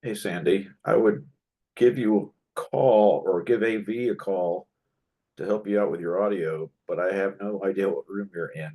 Hey Sandy, I would give you a call or give AV a call to help you out with your audio, but I have no idea what room you're in.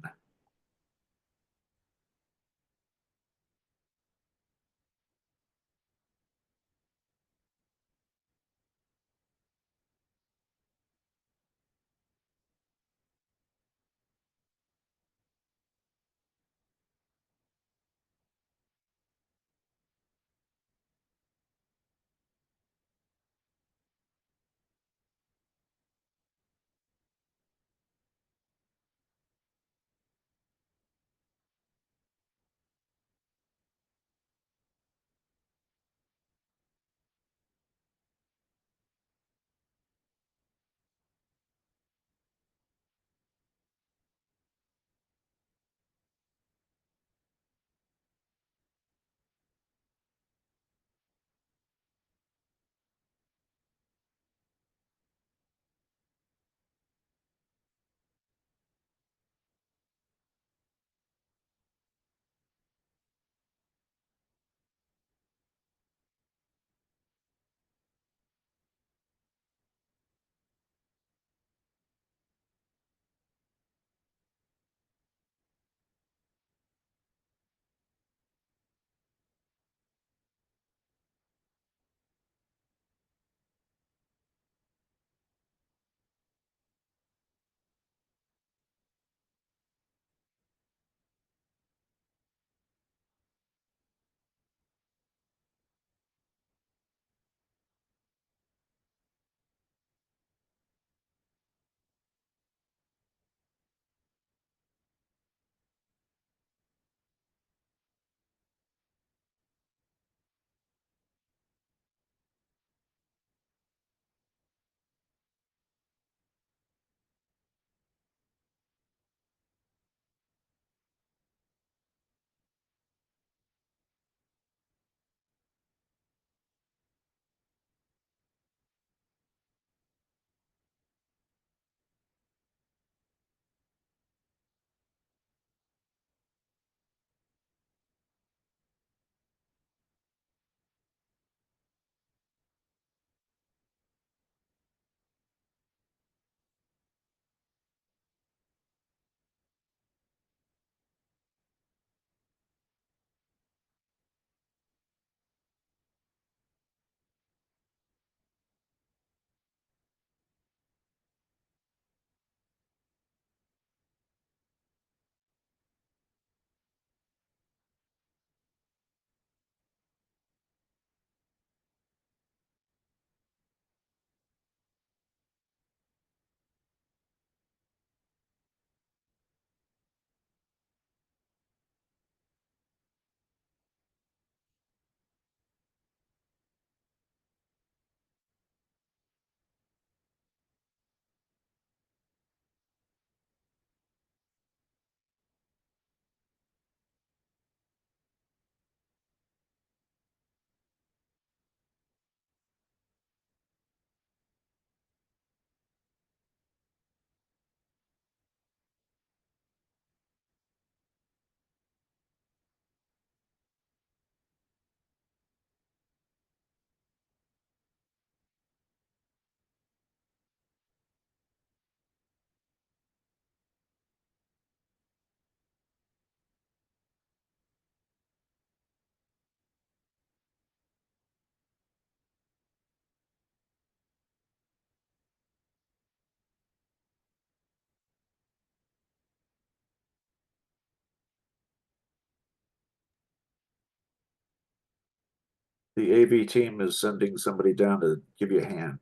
The AV team is sending somebody down to give you a hand.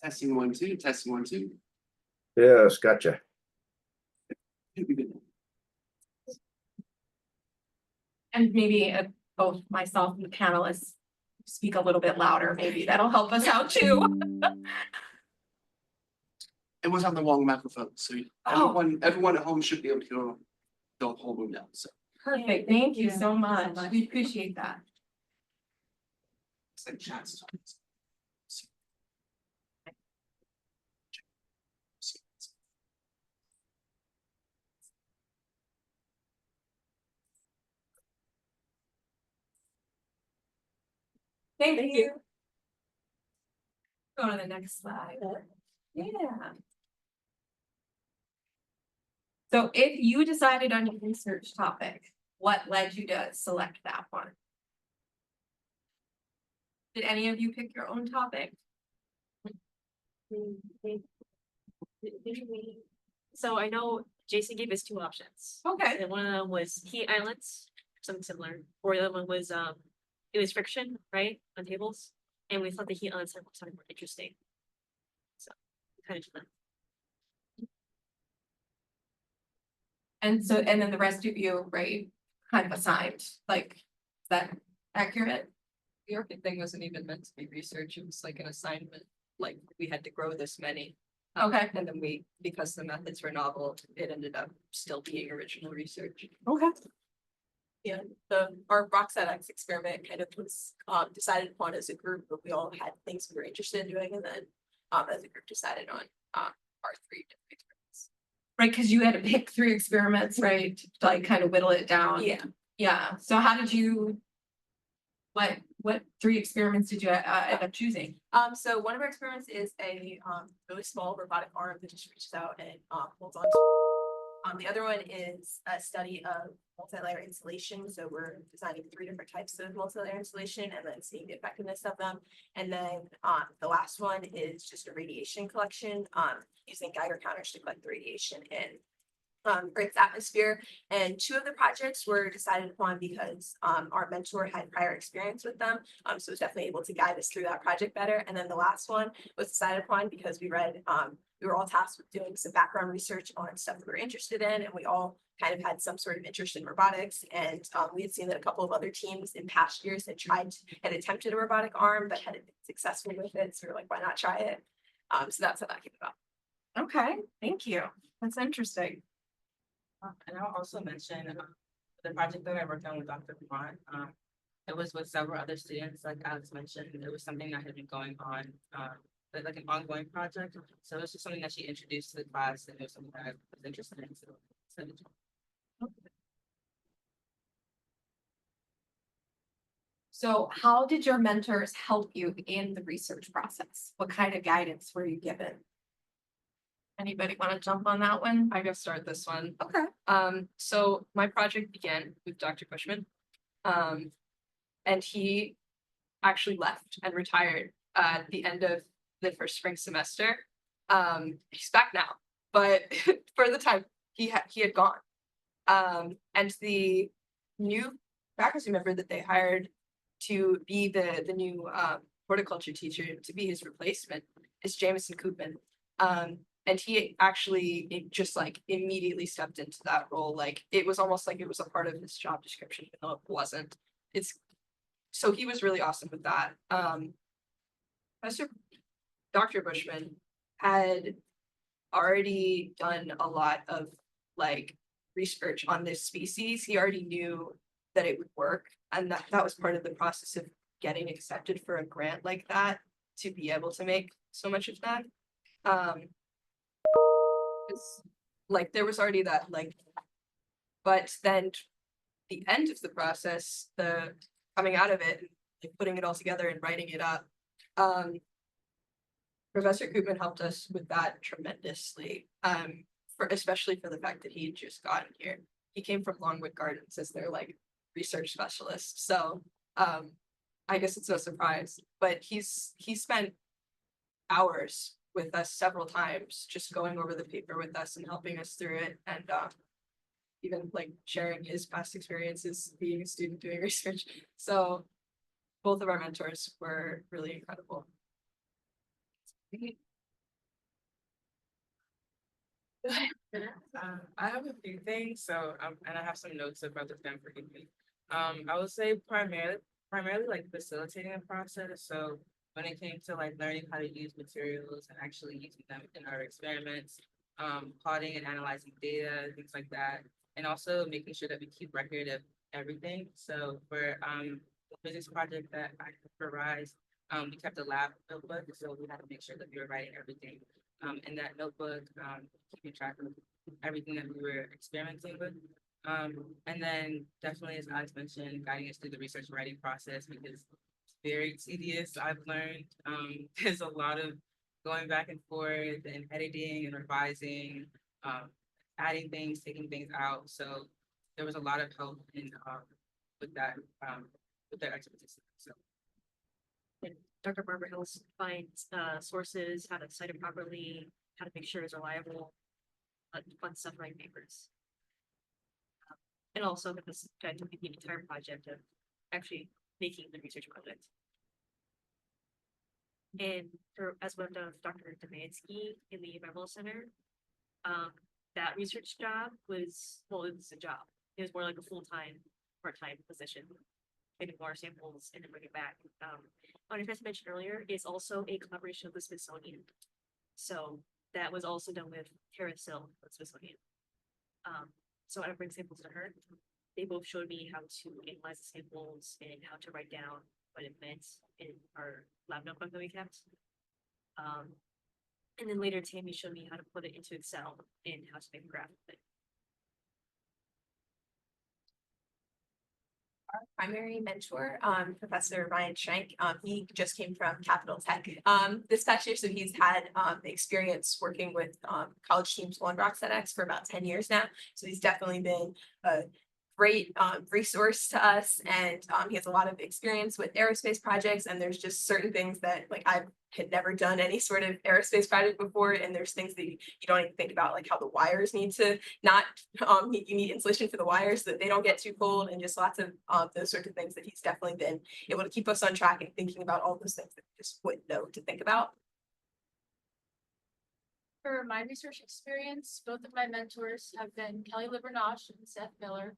Testing 1, 2, testing 1, 2. Yes, gotcha. And maybe both myself and the panelists speak a little bit louder, maybe that'll help us out too. It was on the wrong microphone, so everyone at home should be able to hear the whole room now. So Perfect, thank you so much. We appreciate that. it's like chats. Thank you. Go to the next slide. Yeah. So if you decided on your research topic, what led you to select that one? Did any of you pick your own topic? So I know Jason gave us 2 options. Okay. And one of them was heat islands, something similar. Or the other one was it was friction, right? On tables. And we thought the heat islands sounded more interesting. So kind of did that. And so, and then the rest of you, right, kind of assigned, like, is that accurate? The orchid thing wasn't even meant to be research, it was like an assignment, like we had to grow this many. Okay. And then because the methods were novel, it ended up still being original research. Okay. Yeah, our Box X experiment kind of was decided upon as a group, but we all had things we were interested in doing, and then as a group decided on our 3 different experiments. Right, because you had to pick 3 experiments, right, to like kind of whittle it down. Yeah. Yeah, so how did you, what 3 experiments did you end up choosing? So one of our experiments is a really small robotic arm that just reaches out and holds on to. The other one is a study of multi-layer insulation. So we're designing 3 different types of multi-layer insulation and then seeing the effectiveness of them. And then the last one is just a radiation collection using Geiger counters to collect the radiation in Earth's atmosphere. And 2 of the projects were decided upon because our mentor had prior experience with them. So was definitely able to guide us through that project better. And then the last one was decided upon because we read, we were all tasked with doing some background research on stuff that we were interested in. And we all kind of had some sort of interest in robotics. And we had seen that a couple of other teams in past years had attempted a robotic arm, but hadn't been successful with it. So we were like, why not try it? So that's how that came about. Okay, thank you. That's interesting. And I'll also mention the project that I worked on with Dr. Kumar. It was with several other students, like Alex mentioned. It was something that had been going on, like an ongoing project. So it was just something that she introduced to the class, and it was something that I was interested in. So how did your mentors help you in the research process? What kind of guidance were you given? Anybody want to jump on that one? I guess start this one. Okay. So my project began with Dr. Bushman. And he actually left and retired at the end of the first spring semester. He's back now, but for the time he had gone. And the new faculty member that they hired to be the new horticulture teacher to be his replacement is Jameson Koopman. And he actually just like immediately stepped into that role. Like it was almost like it was a part of his job description, even though it wasn't. So he was really awesome with that. Dr. Bushman had already done a lot of like research on this species. He already knew that it would work, and that was part of the process of getting accepted for a grant like that to be able to make so much of that. It's like there was already that like, but then the end of the process, the coming out of it, like putting it all together and writing it up. Professor Koopman helped us with that tremendously. Especially for the fact that he had just gotten here. He came from Longwood Gardens as their like research specialist. So I guess it's no surprise, but he spent hours with us several times, just going over the paper with us and helping us through it, and even like sharing his past experiences being a student doing research. So both of our mentors were really incredible. I have a few things, so and I have some notes about the them, forgive me. I would say primarily like facilitating the process. So when it came to like learning how to use materials and actually using them in our experiments, plotting and analyzing data, things like that, and also making sure that we keep record of everything. So for the physics project that I supervised, we kept a lab notebook, so we had to make sure that we were writing everything in that notebook, keeping track of everything that we were experimenting with. And then definitely, as Alex mentioned, guiding us through the research writing process because it's very tedious. I've learned there's a lot of going back and forth and editing and revising, adding things, taking things out. So there was a lot of help in with that expertise. So And Dr. Barbara Hills finds sources, how to cite it properly, how to make sure it's reliable, fun stuff, writing papers. And also with this guide to the entire project of actually making the research project. And for, as one of Dr. Demansky in the Environmental Center, that research job was, well, it was a job. It was more like a full-time, part-time position. Getting more samples and then bring it back. What I just mentioned earlier is also a collaboration with the Smithsonian. So that was also done with Tara Sill at Smithsonian. So I bring samples to her. They both showed me how to analyze the samples and how to write down what it meant in our lab notebook that we kept. And then later Tammy showed me how to put it into Excel and how to make a graph of it. Our primary mentor, Professor Ryan Schenk, he just came from Capital Tech this past year, so he's had experience working with college teams on Rockset for about 10 years now. So he's definitely been a great resource to us, and he has a lot of experience with aerospace projects, and there's just certain things that like I had never done any sort of aerospace project before, and there's things that you don't even think about, like how the wires need to not you need insulation for the wires so that they don't get too cold, and just lots of those sorts of things that he's definitely been able to keep us on track and thinking about all those things that we just wouldn't know to think about. For my research experience, both of my mentors have been Kelly Livernosh and Seth Miller.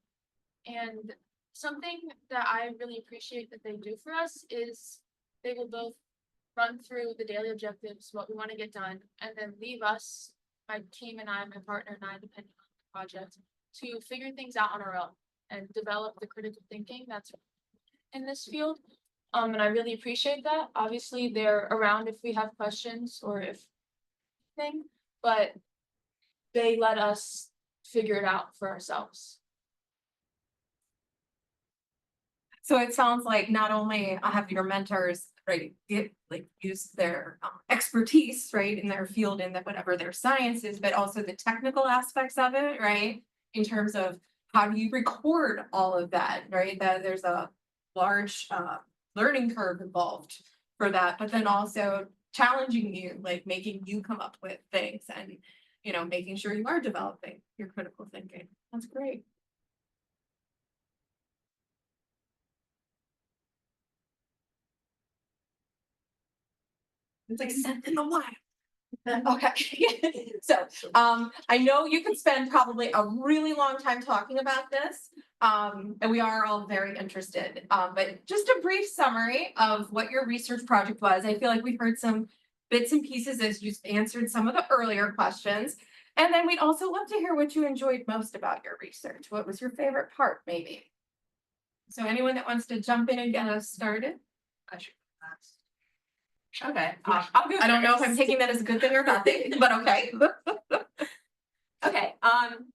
And something that I really appreciate that they do for us is they will both run through the daily objectives, what we want to get done, and then leave us, my team and I, my partner and I, depending on the project, to figure things out on our own and develop the critical thinking that's in this field. And I really appreciate that. Obviously, they're around if we have questions or if thing, but they let us figure it out for ourselves. So it sounds like not only have your mentors, right, use their expertise, right, in their field and that whatever their science is, but also the technical aspects of it, right, in terms of how do you record all of that, right? That there's a large learning curve involved for that, but then also challenging you, like making you come up with things and, you know, making sure you are developing your critical thinking. That's great. It's like sent in the wild. Okay, so I know you could spend probably a really long time talking about this, and we are all very interested. But just a brief summary of what your research project was. I feel like we heard some bits and pieces as you answered some of the earlier questions, and then we'd also love to hear what you enjoyed most about your research. What was your favorite part, maybe? So anyone that wants to jump in and get us started? I should ask. Okay, I'll go. I don't know if I'm first. taking that as a good thing or bad thing, but okay. Okay,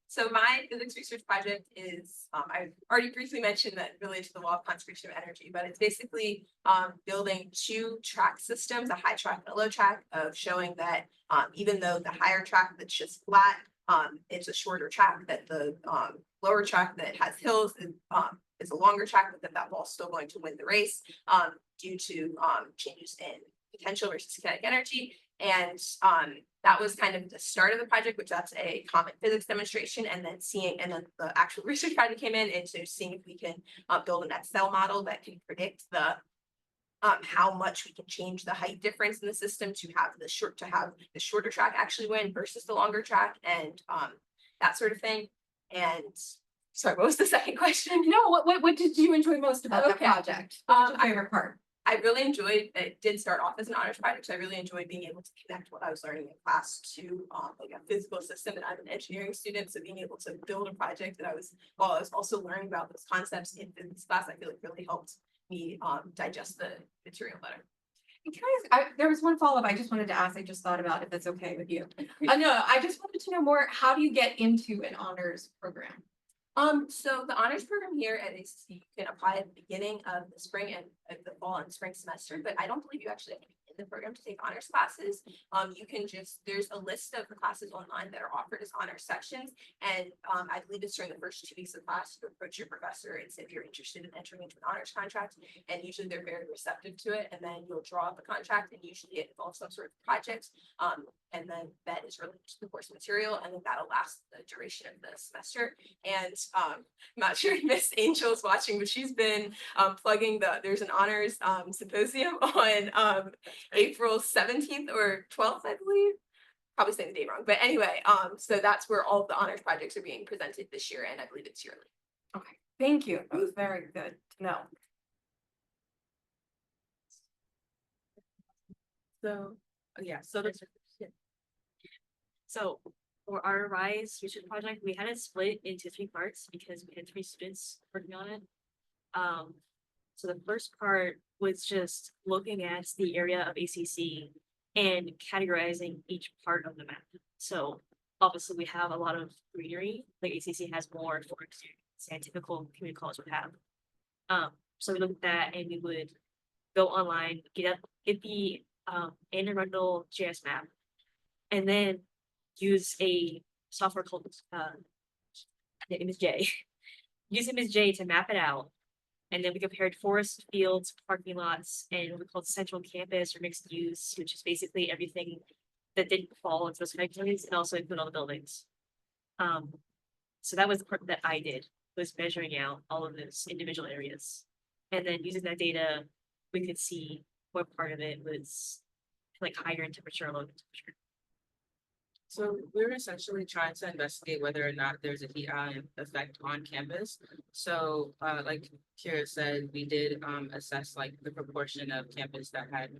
so my physics research project is, I've already briefly mentioned that related to the law of conservation of energy, but it's basically building two track systems, a high track and a low track, of showing that even though the higher track that's just flat, it's a shorter track, that the lower track that has hills is a longer track, but that wall's still going to win the race due to changes in potential versus kinetic energy. And that was kind of the start of the project, which that's a common physics demonstration, and then the actual research project came in into seeing if we can build an Excel model that can predict the how much we can change the height difference in the system to have the shorter track actually win versus the longer track, and that sort of thing. And sorry, what was the second question? No, what did you enjoy most about the Okay. project? What was your favorite part? I really enjoyed, it did start off as an honors project, so I really enjoyed being able to connect what I was learning in class to like a physical system, and I'm an engineering student, so being able to build a project that I was also learning about those concepts in physics class, I feel like really helped me digest the material better. And can there was one follow-up I just wanted to ask, I just thought about if that's okay with you. No, I just wanted to know more, how do you get into an honors program? So the honors program here at AACC, you can apply at the beginning of the spring and the fall and spring semester, but I don't believe you actually have to be in the program to take honors classes. You can there's a list of the classes online that are offered as honors sections, and I believe it's during the first 2 weeks of class, you approach your professor and say if you're interested in entering into an honors contract, and usually they're very receptive to it, and then you'll draw up a contract, and usually it involves some sort of project, and then that is related to the course material, and then that'll last the duration of the semester. And I'm not sure if Miss Angel is watching, but she's been plugging there's an honors symposium on April 17th or 12th, I believe. Probably saying the date wrong, but anyway, so that's where all of the honors projects are being presented this year, and I believe it's yearly. Okay, thank you. That was very good to know. So, yeah, So for our Rise research project, we had it split into 3 parts because we had 3 students working on it. So the first part was just looking at the area of ACC and categorizing each part of the map. So obviously we have a lot of greenery, like ACC has more forestry than typical community college would have. So we looked at that, and we would go online, get the Anne Arundel GIS map, and then use a software called ImageJ. Use ImageJ to map it out, and then we compared forest, fields, parking lots, and what we called central campus or mixed use, which is basically everything that didn't fall into those categories, and also include all the buildings. So that was the part that I did, was measuring out all of those individual areas, and then using that data, we could see what part of it was like higher in temperature or lower in temperature. So we're essentially trying to investigate whether or not there's a heat island effect on campus. So like Kyra said, we did assess like the proportion of campus that had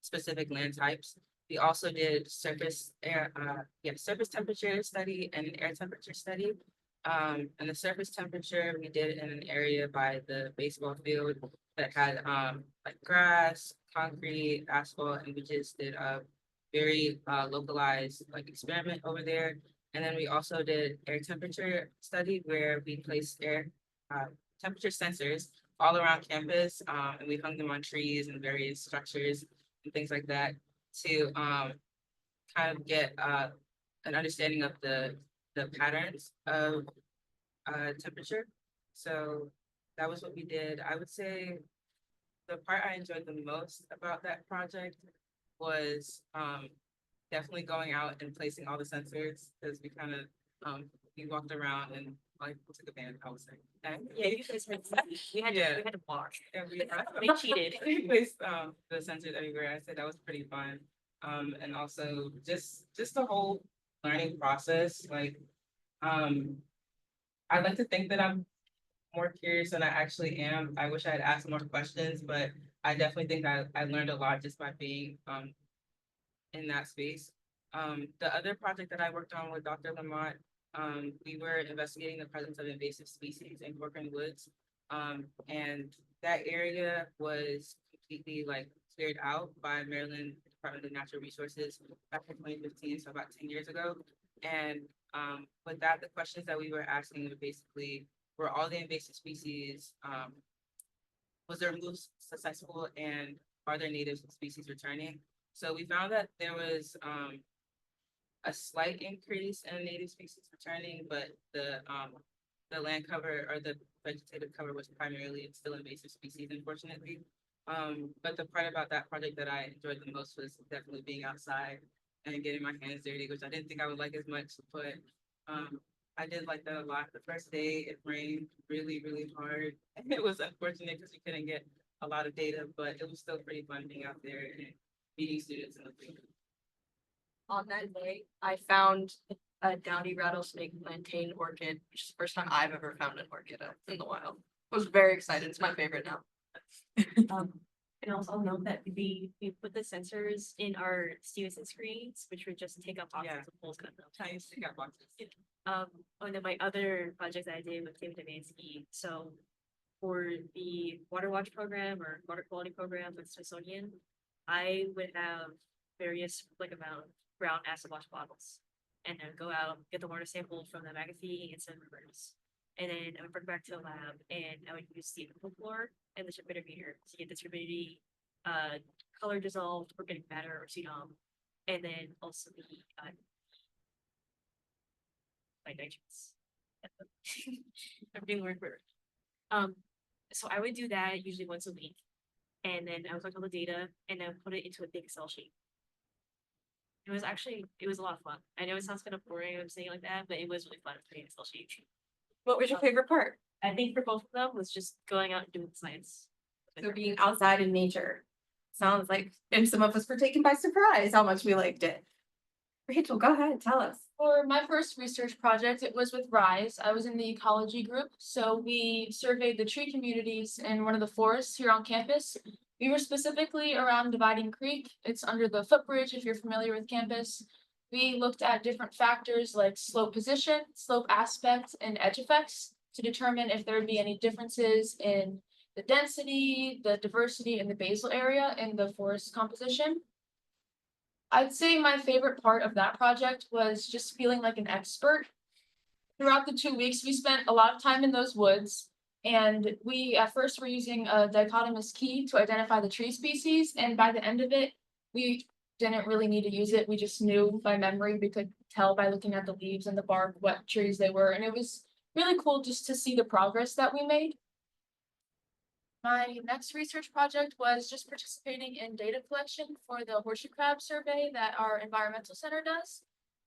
specific land types. We also did surface temperature study and an air temperature study. And the surface temperature we did in an area by the baseball field that had like grass, concrete, asphalt, and we just did a very localized like experiment over there. And then we also did air temperature study where we placed air temperature sensors all around campus, and we hung them on trees and various structures and things like that to kind of get an understanding of the patterns of temperature. So that was what we did. I would say the part I enjoyed the most about that project was definitely going out and placing all the sensors, because we kind of we walked around and like took a band, I would say. Yeah, you guys had we had to walk. Yeah, They cheated. we placed the sensors everywhere. I said that was pretty fun. And also just the whole learning process. Like I'd like to think that I'm more curious than I actually am. I wish I had asked more questions, but I definitely think I learned a lot just by being in that space. The other project that I worked on with Dr. Lamont, we were investigating the presence of invasive species in Corcoran Woods. And that area was completely like cleared out by Maryland Department of Natural Resources back in 2015, so about 10 years ago. And with that, the questions that we were asking were basically, were all the invasive species, was their removal successful, and are there native species returning? So we found that there was a slight increase in native species returning, but the land cover or the vegetative cover was primarily still invasive species, unfortunately. But the part about that project that I enjoyed the most was definitely being outside and getting my hands dirty, which I didn't think I would like as much, but I did like that a lot. The first day it rained really, really hard. And it was unfortunate because we couldn't get a lot of data, but it was still pretty fun being out there and meeting students in the field. On that day, I found a downy rattlesnake plantain orchid, which is the first time I've ever found an orchid in the wild. I was very excited. It's my favorite now. And also note that we put the sensors in our Stevenson screens, which would just take up boxes Yeah. of poles kind of. I used to get boxes. And then my other project that I did with David AACC, so for the water watch program or water quality program with Smithsonian, I would have various like amount of brown acid wash bottles. And then go out, get the water sample from the magazine and send rivers. And then I would bring back to the lab and I would use the floor and the turbidimeter to get the turbidity, color dissolved, organic matter or CDOM. And then also the like nitrates. I'm getting more weird. So I would do that usually once a week. And then I would collect all the data and then put it into a big Excel sheet. It was a lot of fun. I know it sounds kind of boring, I'm saying it like that, but it was really fun putting an Excel sheet. What was your favorite part? I think for both of them was just going out and doing science. So being outside in nature. Sounds like, and some of us were taken by surprise how much we liked it. Rachel, go ahead, tell us. For my first research project, it was with RISE. I was in the ecology group, so we surveyed the tree communities in one of the forests here on campus. We were specifically around Dividing Creek. It's under the footbridge if you're familiar with campus. We looked at different factors like slope position, slope aspect, and edge effects to determine if there would be any differences in the density, the diversity, and the basal area in the forest composition. I'd say my favorite part of that project was just feeling like an expert. Throughout the 2 weeks, we spent a lot of time in those woods, and we at first were using a dichotomous key to identify the tree species, and by the end of it, we didn't really need to use it. We just knew by memory. We could tell by looking at the leaves and the bark what trees they were, and it was really cool just to see the progress that we made. My next research project was just participating in data collection for the horseshoe crab survey that our environmental center does.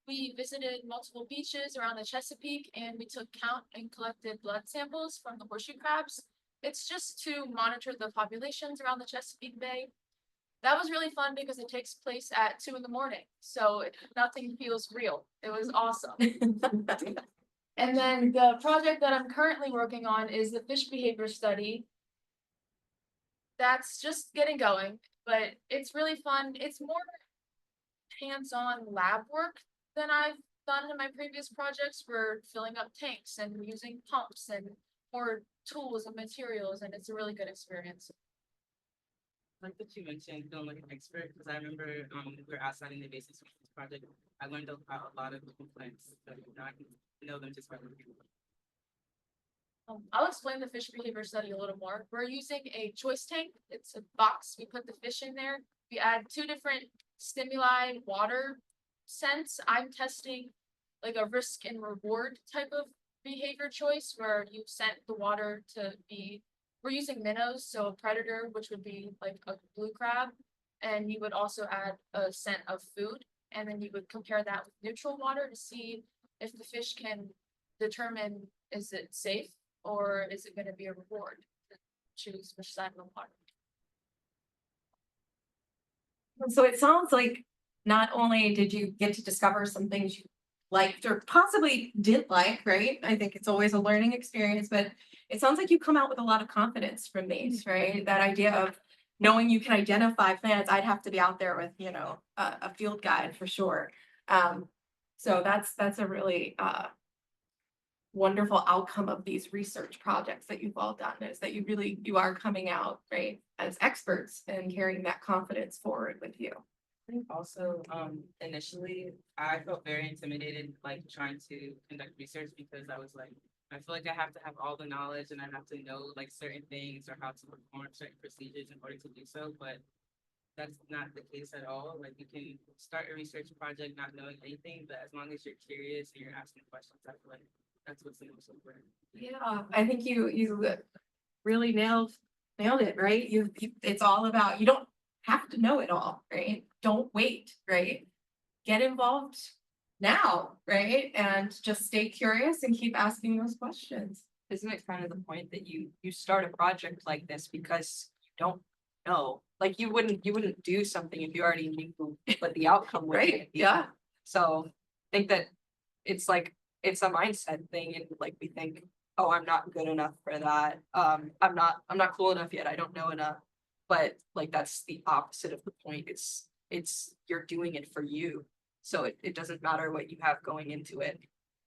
We visited multiple beaches around the Chesapeake and we took count and collected blood samples from the horseshoe crabs. It's just to monitor the populations around the Chesapeake Bay. That was really fun because it takes place at 2 a.m, so nothing feels real. It was awesome. And then the project that I'm currently working on is the fish behavior study. That's just getting going, but it's really fun. It's more hands-on lab work than I've done in my previous projects. We're filling up tanks and using pumps and more tools and materials, and it's a really good experience. Like that you mentioned, feeling like an expert, because I remember we were outside in the basics of this project. I learned about a lot of different plants that I didn't know them just by looking. I'll explain the fish behavior study a little more. We're using a choice tank. It's a box. We put the fish in there. We add 2 different stimuli, water scents. I'm testing like a risk and reward type of behavior choice where you scent the water to be, we're using minnows, so a predator, which would be like a blue crab. And you would also add a scent of food. And then you would compare that with neutral water to see if the fish can determine, is it safe? Or is it going to be a reward to choose which side of the water? So it sounds like not only did you get to discover some things you liked or possibly didn't like, right? I think it's always a learning experience, but it sounds like you come out with a lot of confidence from these, right? That idea of knowing you can identify plants. I'd have to be out there with, a field guide for sure. So that's a really wonderful outcome of these research projects that you've all done, is that you are coming out, right, as experts and carrying that confidence forward with you. I think also, initially, I felt very intimidated, like trying to conduct research because I was like, I feel like I have to have all the knowledge and I have to know like certain things or how to perform certain procedures in order to do so, but that's not the case at all. Like you can start a research project not knowing anything, but as long as you're curious and you're asking questions, I feel like that's what's the most important. Yeah, I think you really nailed it, right? It's all about, you don't have to know it all, right? Don't wait, right? Get involved now, right? And just stay curious and keep asking those questions. Isn't it kind of the point that you start a project like this because don't know. Like you wouldn't do something if you already knew what the outcome was. Right, yeah. So I think that it's like, it's a mindset thing and like we think, oh, I'm not good enough for that. I'm not cool enough yet. I don't know enough. But like, that's the opposite of the point. It's you're doing it for you. So it doesn't matter what you have going into it.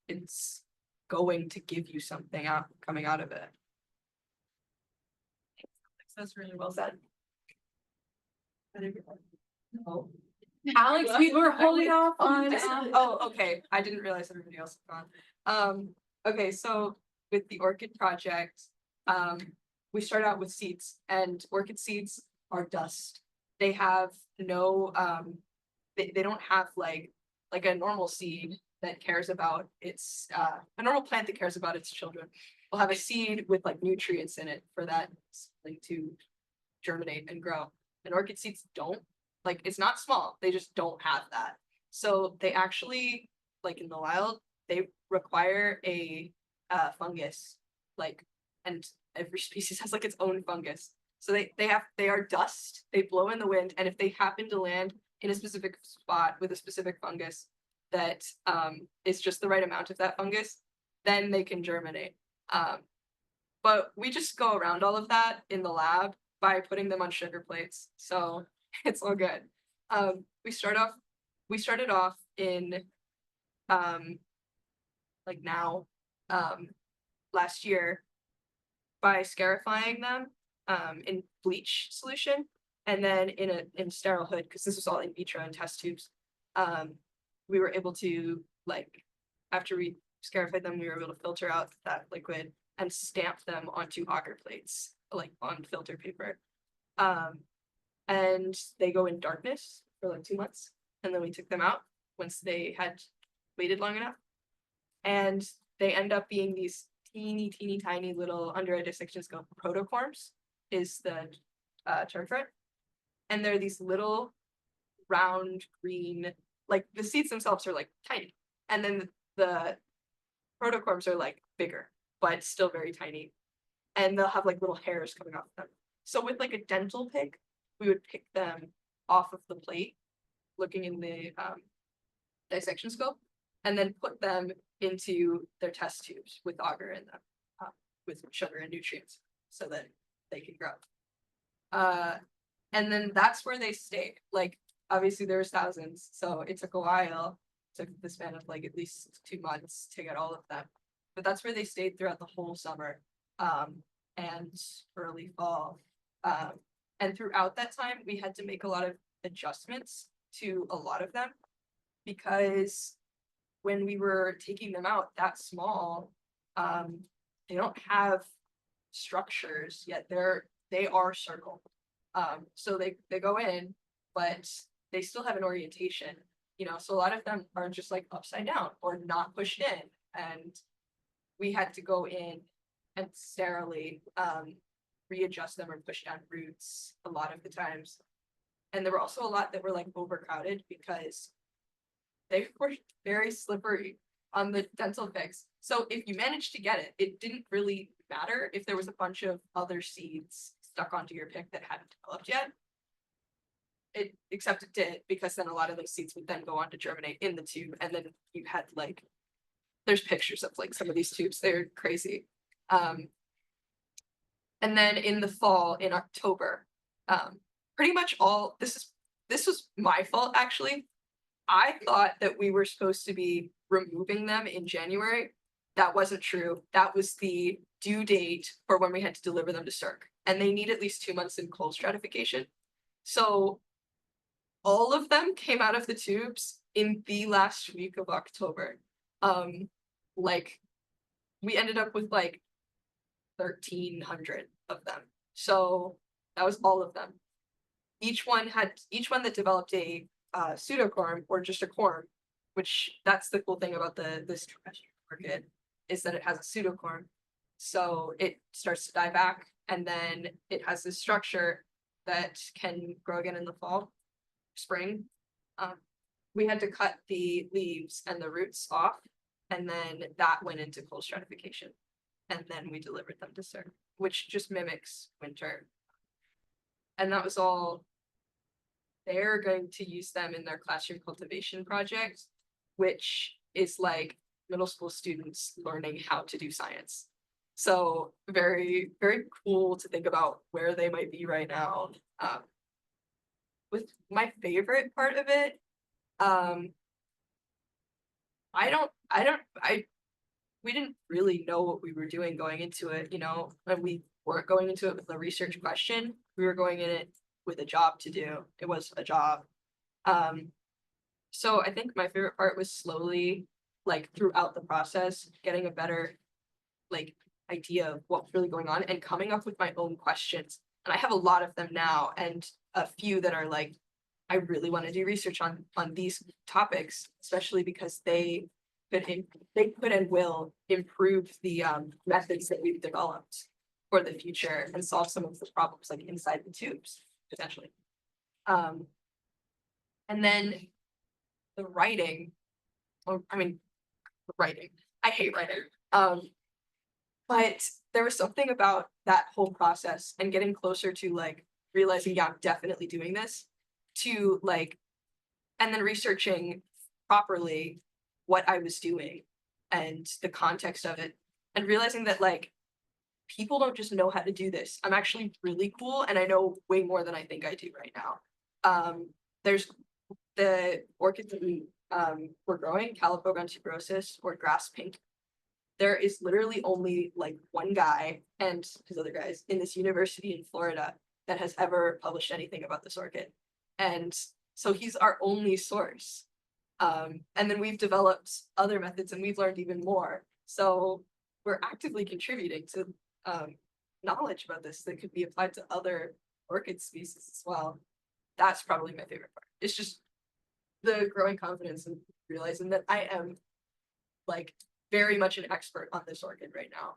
It's going to give you something out coming out of it. That's really well said. Oh. Alex, we were holding off on, Oh, okay, I didn't realize everybody else had gone. Okay, so with the orchid project, we start out with seeds and orchid seeds are dust. They have no, they don't have like a normal seed that cares about its, a normal plant that cares about its children. Will have a seed with like nutrients in it for that like to germinate and grow. And orchid seeds don't. Like, it's not small, they just don't have that. So they actually, like in the wild, they require a fungus, like, and every species has like its own fungus. So they are dust, they blow in the wind, and if they happen to land in a specific spot with a specific fungus that is just the right amount of that fungus, then they can germinate. But we just go around all of that in the lab by putting them on sugar plates. So it's all good. We started off in like now last year by scarifying them in bleach solution and then in sterile hood, because this was all in vitro and test tubes. We were able to, like, after we scarified them, we were able to filter out that liquid and stamp them onto agar plates, like on filter paper. And they go in darkness for like 2 months. And then we took them out once they had waited long enough. And they end up being these teeny tiny little, under a dissection scope, protocorms is the term for it. And they're these little round green, like the seeds themselves are like tiny. And then the protocorms are like bigger, but still very tiny. And they'll have like little hairs coming off them. So with like a dental pick, we would pick them off of the plate, looking in the dissection scope, and then put them into their test tubes with agar in them, with sugar and nutrients, so that they can grow. And then that's where they stayed. Like, obviously there was thousands, so it took a while. It took the span of like at least 2 months to get all of them. But that's where they stayed throughout the whole summer and early fall. And throughout that time, we had to make a lot of adjustments to a lot of them because when we were taking them out that small, they don't have structures yet. They are circle. So they go in, but they still have an orientation, you know, so a lot of them are just like upside down or not pushed in. And we had to go in and sterilely readjust them or push down roots a lot of the times. And there were also a lot that were like overcrowded because they were very slippery on the dental picks. So if you managed to get it, it didn't really matter if there was a bunch of other seeds stuck onto your pick that hadn't developed yet. Except it did, because then a lot of those seeds would then go on to germinate in the tube, and then you had like, there's pictures of like some of these tubes, they're crazy. And then in the fall, in October, pretty much all, this was my fault actually. I thought that we were supposed to be removing them in January. That wasn't true. That was the due date for when we had to deliver them to CERC. And they need at least 2 months in cold stratification. So all of them came out of the tubes in the last week of October. Like, we ended up with like 1,300 of them. So that was all of them. Each one that developed a pseudocorm or just a corm, which that's the cool thing about this orchid, is that it has a pseudocorm. So it starts to die back, and then it has this structure that can grow again in the fall, spring. We had to cut the leaves and the roots off, and then that went into cold stratification. And then we delivered them to CERC, which just mimics winter. And that was all. They're going to use them in their classroom cultivation project, which is like middle school students learning how to do science. So very, very cool to think about where they might be right now. With my favorite part of it, we didn't really know what we were doing going into it, you know, and we weren't going into it with a research question. We were going in it with a job to do. It was a job. So I think my favorite part was slowly, like throughout the process, getting a better like idea of what's really going on and coming up with my own questions. And I have a lot of them now, and a few that are like, I really want to do research on these topics, especially because they could and will improve the methods that we've developed for the future and solve some of the problems like inside the tubes, potentially. And then the writing, writing, I hate writing. But there was something about that whole process and getting closer to like realizing, yeah, I'm definitely doing this, to like, and then researching properly what I was doing and the context of it, and realizing that like people don't just know how to do this. I'm actually really cool, and I know way more than I think I do right now. There's the orchids that we were growing, Calipogon tuberosus or grass pink. There is literally only like one guy and his other guys in this university in Florida that has ever published anything about this orchid. And so he's our only source. And then we've developed other methods and we've learned even more. So we're actively contributing to knowledge about this that could be applied to other orchid species as well. That's probably my favorite part. It's just the growing confidence and realizing that I am like very much an expert on this orchid right now.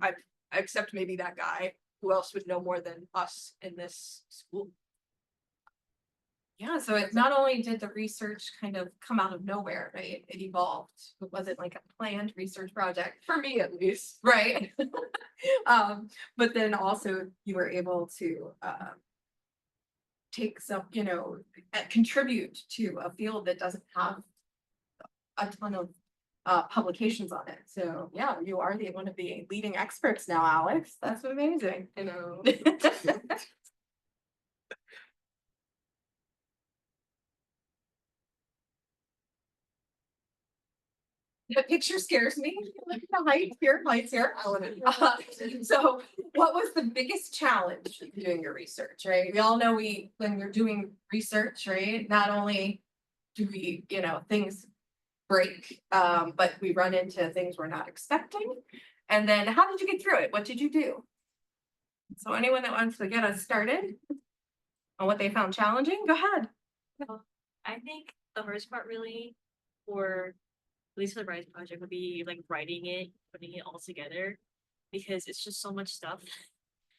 I except maybe that guy. Who else would know more than us in this school? Yeah, so it not only did the research kind of come out of nowhere, right? It evolved. It wasn't like a planned research project, For me at least. right? But then also you were able to take some, you know, contribute to a field that doesn't have a ton of publications on it. So yeah, you are one of the leading experts now, Alex. That's amazing. You know. The picture scares me. Look at the height here, heights here. So what was the biggest challenge doing your research, right? We all know when we're doing research, right? Not only do we, you know, things break, but we run into things we're not expecting. And then how did you get through it? What did you do? So anyone that wants to get us started on what they found challenging, go ahead. I think the hardest part really for at least for the Rise project would be like writing it, putting it all together, because it's just so much stuff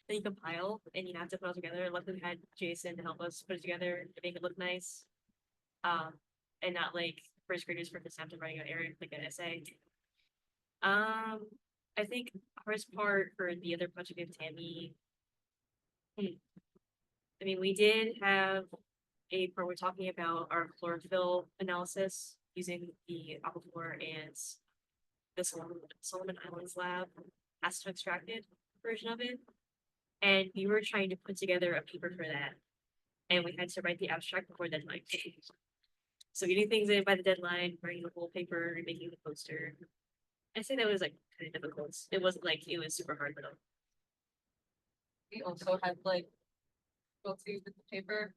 that you compile and you have to put it all together. Luckily we had Jason to help us put it together to make it look nice. And not like first graders for this time to writing like an essay. I think the hardest part for the other project of Tammy. I mean, we did have a part we're talking about our chlorophyll analysis using the aquaphor and the Solomon Islands lab acid extracted version of it. And we were trying to put together a paper for that. And we had to write the abstract before deadline. So getting things in by the deadline, writing the whole paper, making the poster. I say that was like kind of difficult. It wasn't like it was super hard, but We also had like difficulties with the paper.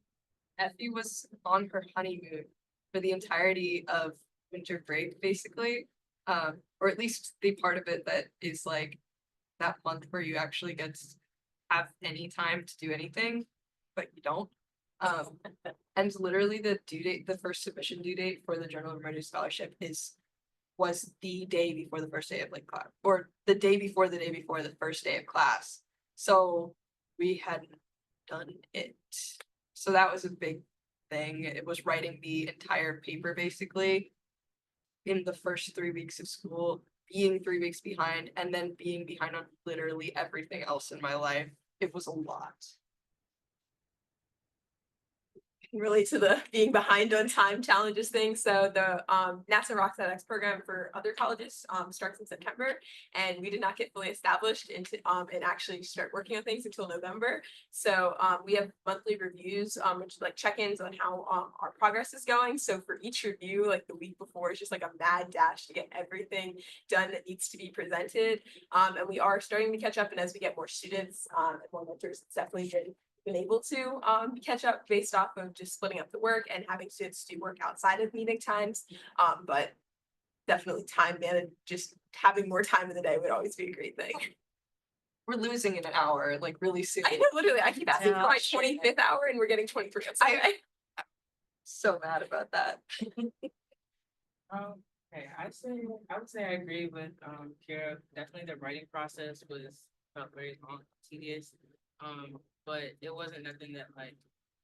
Effie was on her honeymoon for the entirety of winter break, basically. Or at least the part of it that is like that month where you actually get to have any time to do anything, but you don't. And literally the due date, the first submission due date for the Journal of Emerging Scholarship was the day before the first day of like class, or the day before the first day of class. So we hadn't done it. So that was a big thing. It was writing the entire paper basically in the first 3 weeks of school, being 3 weeks behind, and then being behind on literally everything else in my life. it was a lot. Relate to the being behind on time challenges thing. So the NASA Rocks at X program for other colleges starts in September, and we did not get fully established into and actually start working on things until November. So we have monthly reviews, which is like check-ins on how our progress is going. So for each review, like the week before, it's just like a mad dash to get everything done that needs to be presented. And we are starting to catch up, and as we get more students and more mentors, it's definitely been able to catch up based off of just splitting up the work and having students do work outside of meeting times. But definitely time managed, just having more time in the day would always be a great thing. We're losing in an hour, like really soon. I know, literally, I keep asking for my 25th hour and we're getting 23 minutes away. So mad about that. Okay, I would say I agree with Kyra. Definitely the writing process felt very long, tedious. But it wasn't nothing that like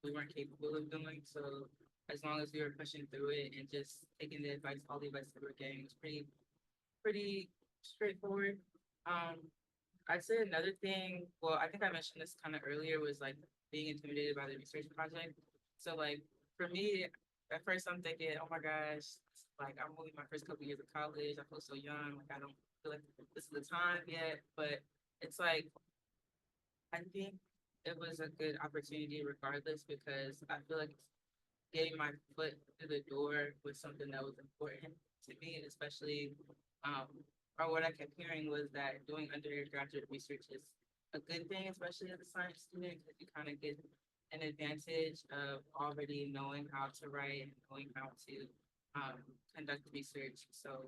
we weren't capable of doing. So as long as we were pushing through it and just taking the advice, all the advice that we were getting was pretty straightforward. I'd say another thing, well, I think I mentioned this kind of earlier, was like being intimidated by the research project. So like for me, at first I'm thinking, oh my gosh, like I'm only my first couple years of college. I feel so young. Like I don't feel like this is the time yet. But it's like, I think it was a good opportunity regardless, because I feel like getting my foot through the door was something that was important to me, and especially, or what I kept hearing was that doing undergraduate research is a good thing, especially as a science student, because you kind of get an advantage of already knowing how to write and knowing how to conduct research. So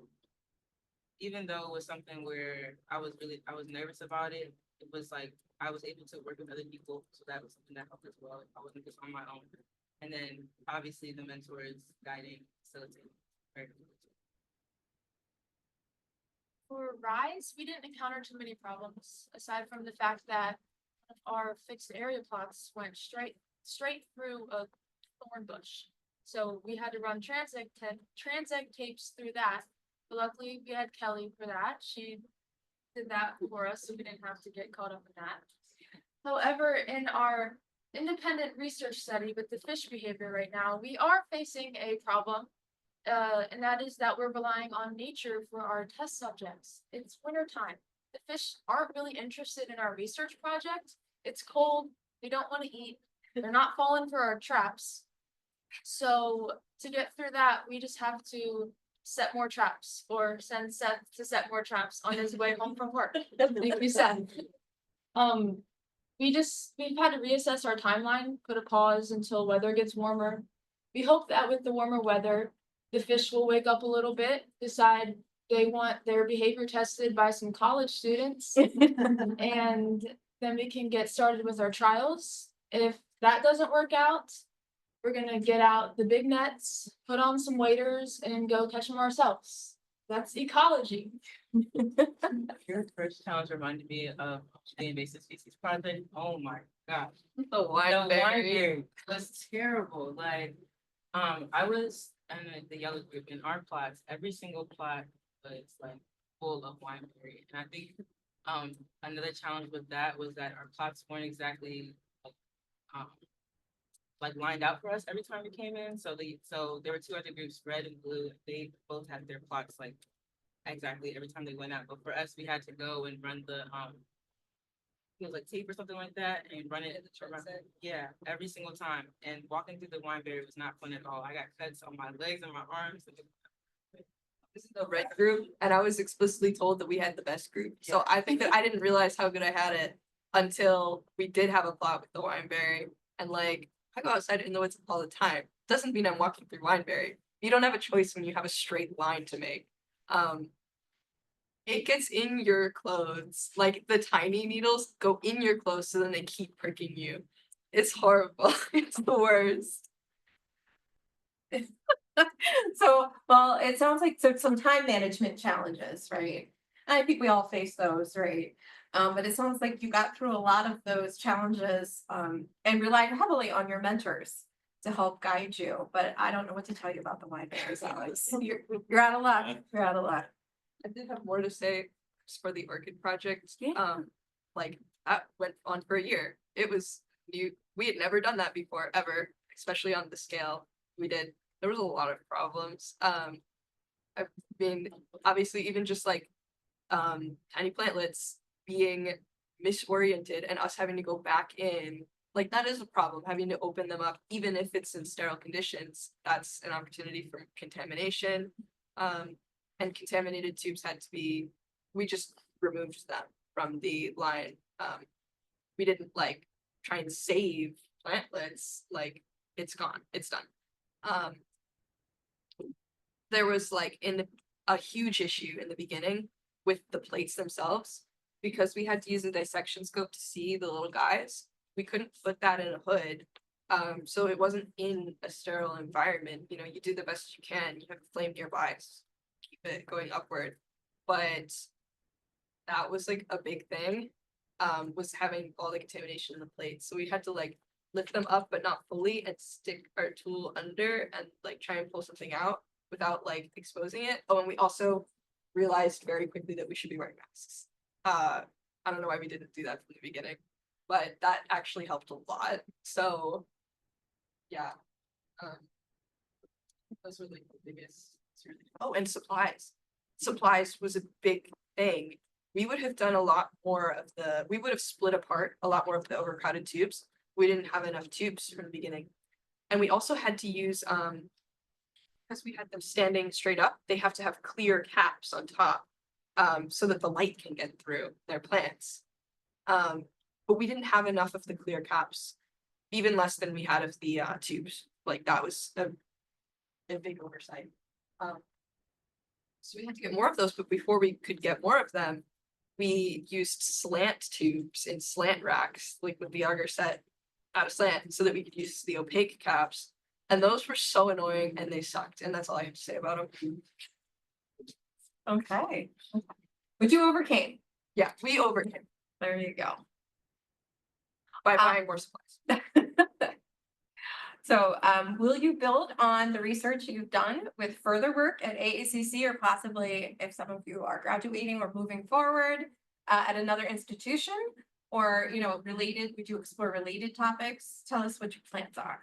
even though it was something where I was nervous about it, it was like I was able to work with other people, so that was something that helped as well. I wasn't just on my own. And then obviously the mentors guiding, facilitating. For Rise, we didn't encounter too many problems, aside from the fact that our fixed area plots went straight through a thorn bush. So we had to run transect tapes through that. But luckily we had Kelly for that. She did that for us, so we didn't have to get caught up in that. However, in our independent research study with the fish behavior right now, we are facing a problem. And that is that we're relying on nature for our test subjects. It's winter time. The fish aren't really interested in our research project. It's cold. They don't want to eat. They're not falling for our traps. So to get through that, we just have to set more traps, or send Seth to set more traps on his way home from work. Like we said. We've had to reassess our timeline, put a pause until weather gets warmer. We hope that with the warmer weather, the fish will wake up a little bit, decide they want their behavior tested by some college students, and then we can get started with our trials. If that doesn't work out, we're gonna get out the big nets, put on some waders, and go catch them ourselves. That's ecology. Your first challenge reminded me of the invasive species project. Oh my gosh. The wineberry was terrible. Like, I was in the yellow group in our plots. Every single plot was like full of wineberry, and I think another challenge with that was that our plots weren't exactly like lined out for us every time we came in. So there were two other groups, red and blue. They both had their plots like exactly every time they went out. But for us, we had to go and run the it was like tape or something like that, and run it around, yeah, every single time. And walking through the wineberry was not fun at all. I got cuts on my legs and my arms. This is the red group, and I was explicitly told that we had the best group. So I think that I didn't realize how good I had it until we did have a plot with the wineberry. And like, I go outside in the woods all the time. Doesn't mean I'm walking through wineberry. You don't have a choice when you have a straight line to make. It gets in your clothes. Like the tiny needles go in your clothes, so then they keep pricking you. It's horrible. It's the worst. So, well, it sounds like some time management challenges, right? And I think we all face those, right? But it sounds like you got through a lot of those challenges, and relied heavily on your mentors to help guide you. But I don't know what to tell you about the wineberries, Alex. You're out of luck. You're out of luck. I did have more to say for the orchid project. Yeah. Like that went on for a year. It was new. We had never done that before, ever, especially on the scale we did. There was a lot of problems. I mean, obviously, even just like tiny plantlets being misoriented and us having to go back in, like that is a problem, having to open them up, even if it's in sterile conditions. That's an opportunity for contamination. And contaminated tubes had to be, we just removed them from the line. We didn't like try and save plantlets, like it's gone, it's done. There was like a huge issue in the beginning with the plates themselves, because we had to use a dissection scope to see the little guys. We couldn't put that in a hood. So it wasn't in a sterile environment. You know, you do the best you can, you have a flame nearby, so keep it going upward. But that was like a big thing, was having all the contamination in the plates. So we had to like lift them up, but not fully, and stick our tool under and like try and pull something out without like exposing it. Oh, and we also realized very quickly that we should be wearing masks. I don't know why we didn't do that from the beginning, but that actually helped a lot. So yeah, those were like the biggest. Oh, and supplies. Supplies was a big thing. We would have done a lot more of we would have split apart a lot more of the overcrowded tubes. We didn't have enough tubes from the beginning. And we also had to use, because we had them standing straight up, they have to have clear caps on top, so that the light can get through their plants. But we didn't have enough of the clear caps, even less than we had of the tubes. Like that was a big oversight. So we had to get more of those, but before we could get more of them, we used slant tubes and slant racks, like with the auger set out of slant, so that we could use the opaque caps. And those were so annoying and they sucked. And that's all I have to say about them. Okay. But you overcame. Yeah, we overcame There you go. by buying more supplies. So, will you build on the research you've done with further work at AACC, or possibly if some of you are graduating or moving forward at another institution, or, you know, related, would you explore related topics? Tell us what your plans are.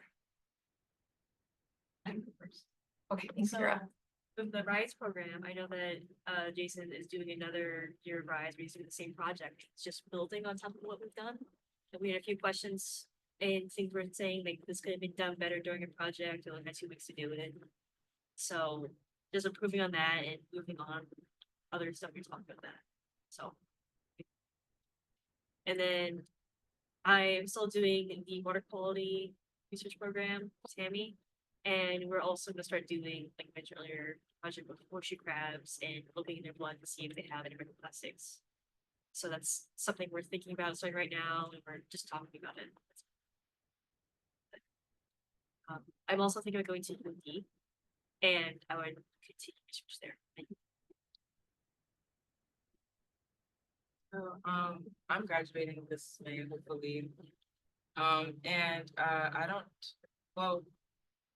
Okay, thanks, So, Kyra. with the RISE program, I know that Jason is doing another year of RISE, where he's doing the same project. It's just building on top of what we've done. And we had a few questions and things we're saying like this could have been done better during a project, or like had 2 weeks to do it. So just improving on that and moving on other stuff we're talking about that. So, and then I'm still doing the water quality research program, Tammy, and we're also gonna start doing, like I mentioned earlier, project with horseshoe crabs and looking in their blood to see if they have any microplastics. So that's something we're thinking about starting right now, and we're just talking about it. I'm also thinking of going to Goode, and I would continue research there. So, I'm graduating this May, hopefully. And I don't, well,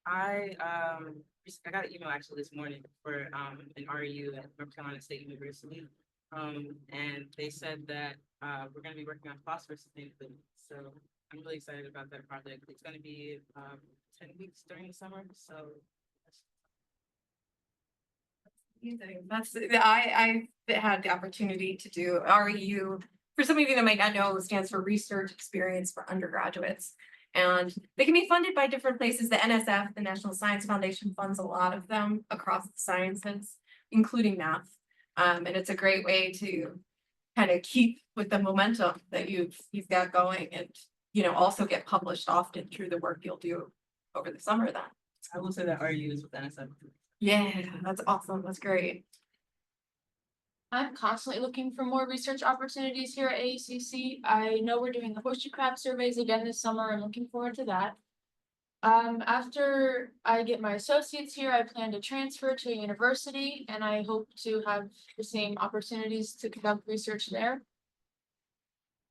I got an email actually this morning for an REU at North Carolina State University. And they said that we're gonna be working on phosphorus sustainability. So I'm really excited about that project. It's gonna be 10 weeks during the summer, so. That's, I had the opportunity to do REU. For some of you that might not know, it stands for Research Experience for Undergraduates. And they can be funded by different places. The NSF, the National Science Foundation, funds a lot of them across the sciences, including math. And it's a great way to kind of keep with the momentum that you've got going, and, you know, also get published often through the work you'll do over the summer then. I will say that REU is with NSF. Yeah, that's awesome. That's great. I'm constantly looking for more research opportunities here at AACC. I know we're doing the horseshoe crab surveys again this summer. I'm looking forward to that. After I get my associates here, I plan to transfer to a university, and I hope to have the same opportunities to conduct research there.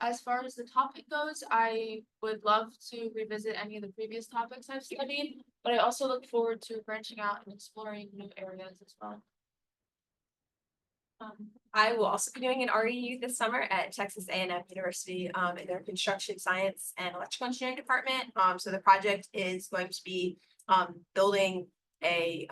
As far as the topic goes, I would love to revisit any of the previous topics I've studied, but I also look forward to branching out and exploring new areas as well. I will also be doing an REU this summer at Texas A&M University in their construction science and electrical engineering department. So the project is going to be building a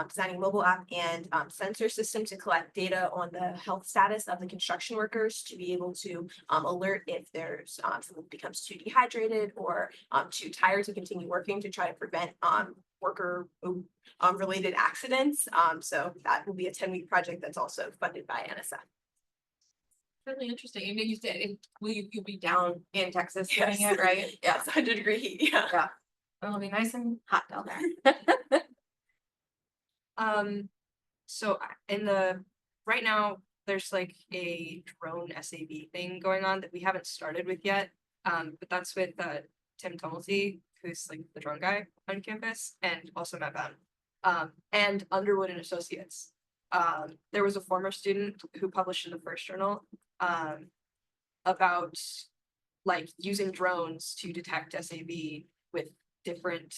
designing mobile app and sensor system to collect data on the health status of the construction workers to be able to alert if there's someone becomes too dehydrated or too tired to continue working to try to prevent worker related accidents. So that will be a 10-week project that's also funded by NSF. Really interesting. And you said, you'll be down in Texas doing Yes. it, right? Yeah. It's 100-degree heat, yeah. Yeah. It'll be nice and hot down there. So right now, there's like a drone SAB thing going on that we haven't started with yet. But that's with Tim Tumulty, who's like the drone guy on campus, and also Matt Bound, and Underwood and Associates. There was a former student who published in the first journal about like using drones to detect SAB with different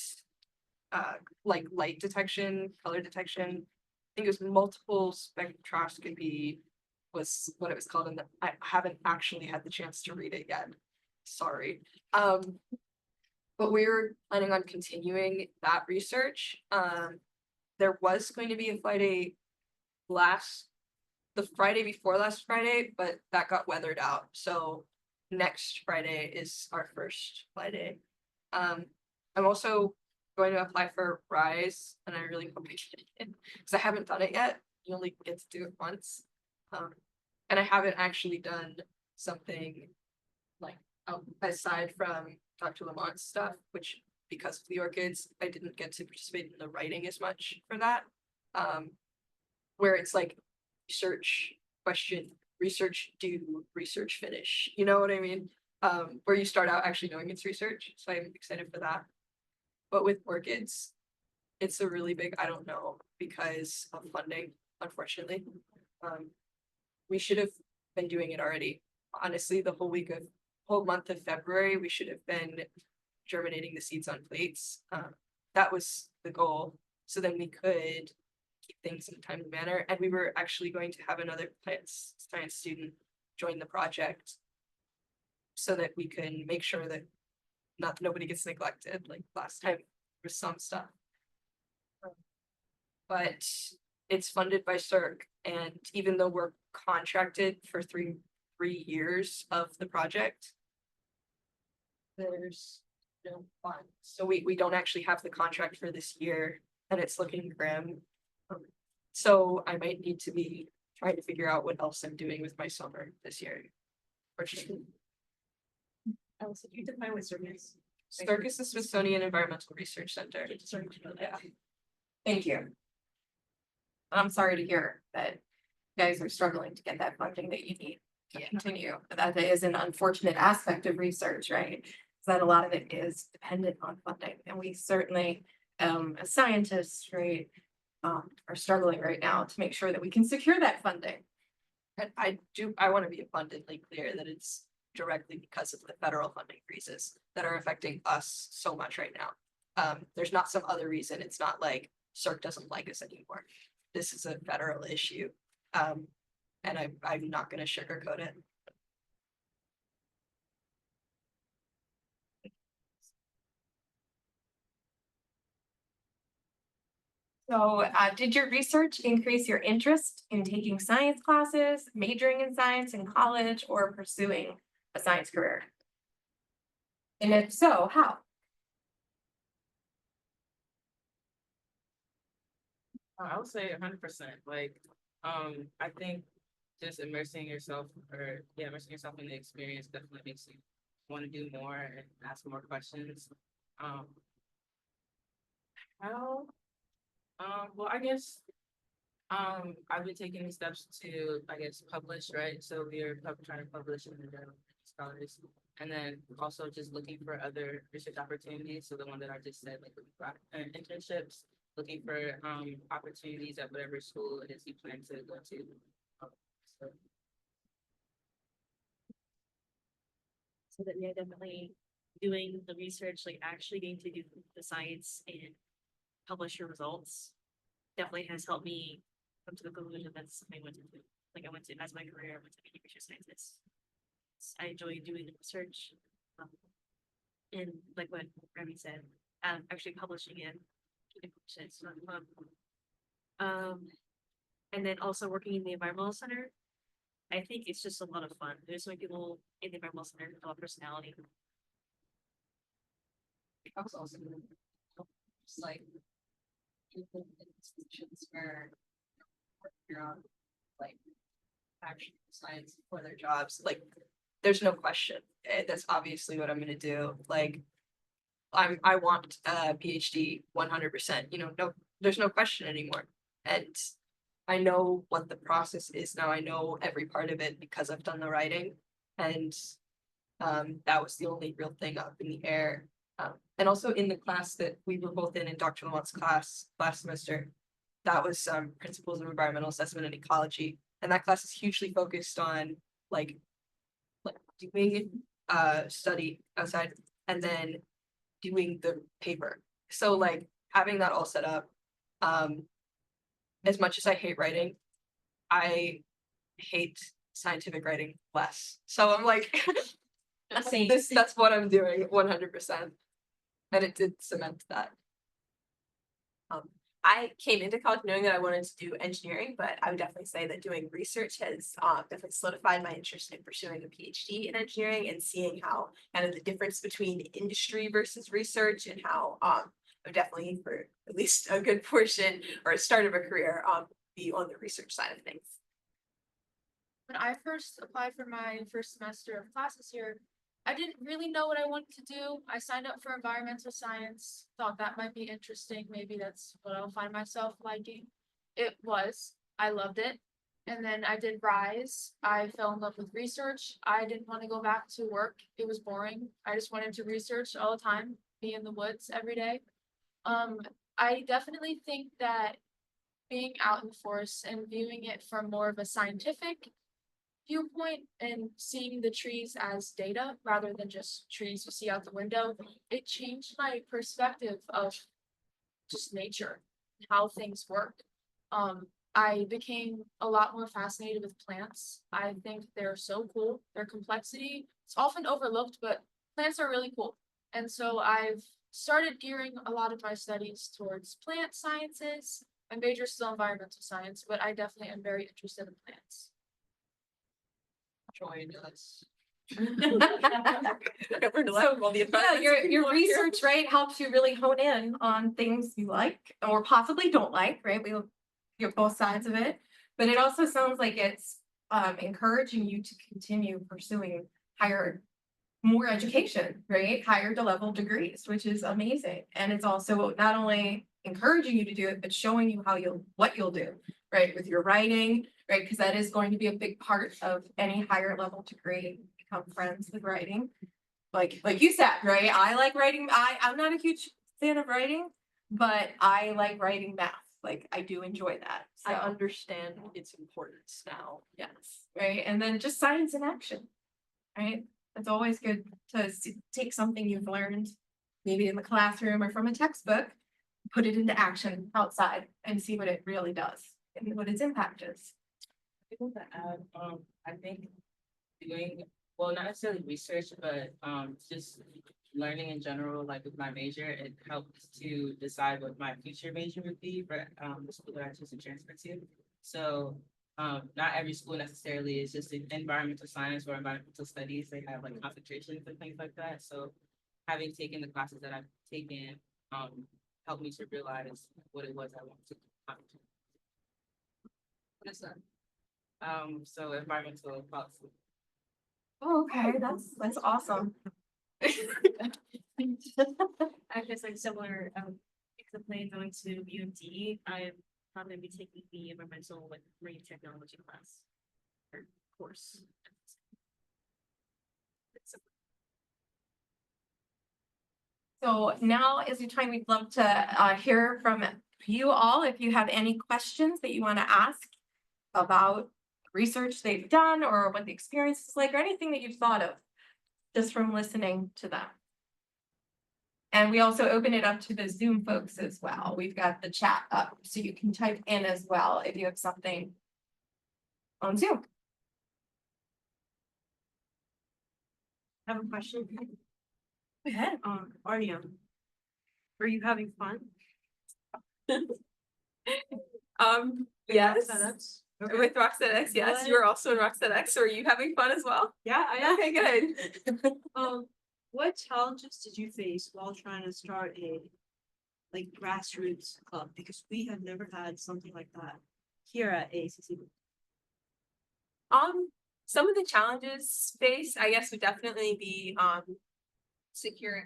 like light detection, color detection. I think it was multiple spectroscopy was what it was called, and I haven't actually had the chance to read it yet. Sorry. But we're planning on continuing that research. There was going to be a flight day the Friday before last Friday, but that got weathered out. So next Friday is our first flight day. I'm also going to apply for RISE, and I really hope I get it because I haven't done it yet. You only get to do it once. And I haven't actually done something like aside from Dr. Lamont's stuff, which because of the orchids, I didn't get to participate in the writing as much for that. Where it's like research question, research do, research finish. You know what I mean? Where you start out actually knowing it's research. So I'm excited for that. But with orchids, it's a really big I don't know because of funding, unfortunately. We should have been doing it already. Honestly, the whole month of February, we should have been germinating the seeds on plates. That was the goal. So then we could keep things in a timely manner. And we were actually going to have another plant science student join the project so that we can make sure that nobody gets neglected. Like last time there was some stuff. But it's funded by CERC, and even though we're contracted for three years of the project, there's no funds. So we don't actually have the contract for this year, and it's looking grim. So I might need to be trying to figure out what else I'm doing with my summer this year. Fortunately. Allison, you define what CERC is. CERC is the Smithsonian Environmental Research Center. Yeah. Thank you. I'm sorry to hear that you guys are struggling to get that funding that you need to continue. That is an unfortunate aspect of research, right? Is that a lot of it is dependent on funding, and we certainly, as scientists, right, are struggling right now to make sure that we can secure that funding. And I want to be abundantly clear that it's directly because of the federal funding freezes that are affecting us so much right now. There's not some other reason. It's not like CERC doesn't like us anymore. This is a federal issue. And I'm not going to sugarcoat it. So, did your research increase your interest in taking science classes, majoring in science in college, or pursuing a science career? And if so, how? I would say 100%. Like, I think just immersing yourself in the experience definitely makes you want to do more and ask more questions. How? Well, I guess, I've been taking steps to, publish, right? So we're trying to publish in the journal scholars, and then also just looking for other research opportunities. So the one that I just said, like internships, looking for opportunities at whatever school it is you plan to go to. So that we are definitely doing the research, like actually getting to do the science and publish your results. Definitely has helped me come to the conclusion that's something I want to do. Like I went to, as my career, I went to be a research scientist. I enjoy doing the research. And like what Remy said, actually publishing it. It's not fun. And then also working in the environmental center. I think it's just a lot of fun. There's so many people in the environmental center with a lot of personality. I was also just like even in institutions where you're on like actual science for their jobs, like there's no question. That's obviously what I'm gonna do. Like I want a PhD 100%. You know, no, there's no question anymore. And I know what the process is now. I know every part of it because I've done the writing, and that was the only real thing up in the air. And also in the class that we were both in Dr. Lamont's class last semester, that was Principles of Environmental Assessment and Ecology, and that class is hugely focused on like doing study outside and then doing the paper. So like having that all set up, as much as I hate writing, I hate scientific writing less. So I'm like, that's what I'm doing 100%. And it did cement that. I came into college knowing that I wanted to do engineering, but I would definitely say that doing research has definitely solidified my interest in pursuing a PhD in engineering and seeing how kind of the difference between industry versus research and how I'm definitely for at least a good portion or a start of a career be on the research side of things. When I first applied for my first semester of classes here, I didn't really know what I wanted to do. I signed up for environmental science, thought that might be interesting. Maybe that's what I'll find myself liking. It was. I loved it. And then I did Rise. I fell in love with research. I didn't want to go back to work. It was boring. I just wanted to research all the time, be in the woods every day. I definitely think that being out in the forest and viewing it from more of a scientific viewpoint and seeing the trees as data rather than just trees you see out the window, it changed my perspective of just nature, how things work. I became a lot more fascinated with plants. I think they're so cool. Their complexity, it's often overlooked, but plants are really cool. And so I've started gearing a lot of my studies towards plant sciences. My major is still environmental science, but I definitely am very interested in plants. Joy does. Yeah, your research, right, helps you really hone in on things you like or possibly don't like, right? We have both sides of it, but it also sounds like it's encouraging you to continue pursuing more education, right? Higher level degrees, which is amazing. And it's also not only encouraging you to do it, but showing you what you'll do, right? With your writing, right? Because that is going to be a big part of any higher level degree. Become friends with writing. Like you said, right? I like writing. I'm not a huge fan of writing, but I like writing math. Like I do enjoy that. So I understand its importance now. yes, right. And then just science in action, right? It's always good to take something you've learned, maybe in the classroom or from a textbook, put it into action outside and see what it really does and what its impact is. I think to add, I think doing, well, not necessarily research, but just learning in general, like with my major, it helped to decide what my future major would be for the school that I choose to transfer to. So not every school necessarily is just in environmental science or environmental studies. They have like concentrations and things like that. So having taken the classes that I've taken helped me to realize what it was I wanted to do. What is that? So environmental policy. Oh, okay, that's awesome. I guess like similar, because I'm planning going to UMD, I'm probably be taking the environmental like marine technology class or course. So now is the time we'd love to hear from you all. If you have any questions that you want to ask about research they've done or what the experience is like or anything that you've thought of just from listening to them. And we also open it up to the Zoom folks as well. We've got the chat up, so you can type in as well if you have something on Zoom. I have a question. Go ahead. Arnia, are you having fun? Yes, Setups? with Roxette X, yes, you are also in Roxette X, so are you having fun as well? Yeah, I am. Okay, good. What challenges did you face while trying to start a like grassroots club? Because we have never had something like that here at AACC. Some of the challenges faced, I guess, would definitely be securing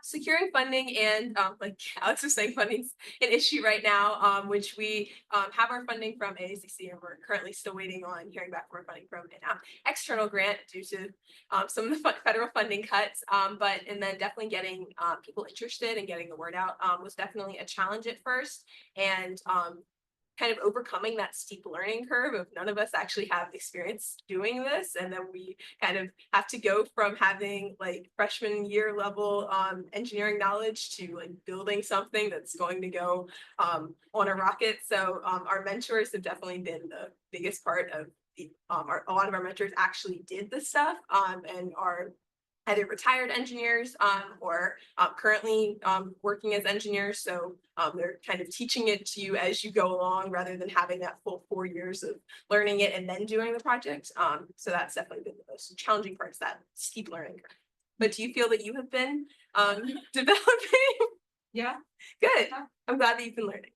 securing funding and like Alex was saying, funding's an issue right now, which we have our funding from AACC, and we're currently still waiting on hearing back from our funding from an external grant due to some of the federal funding cuts. And then definitely getting people interested and getting the word out was definitely a challenge at first, and kind of overcoming that steep learning curve of none of us actually have experience doing this, and then we kind of have to go from having like freshman year level engineering knowledge to like building something that's going to go on a rocket. So our mentors have definitely been the biggest part of the a lot of our mentors actually did this stuff and are either retired engineers or currently working as engineers. So they're kind of teaching it to you as you go along rather than having that full 4 years of learning it and then doing the project. So that's definitely been the most challenging part, is that steep learning curve. But do you feel that you have been developing? Yeah. Good. I'm glad that you've been learning.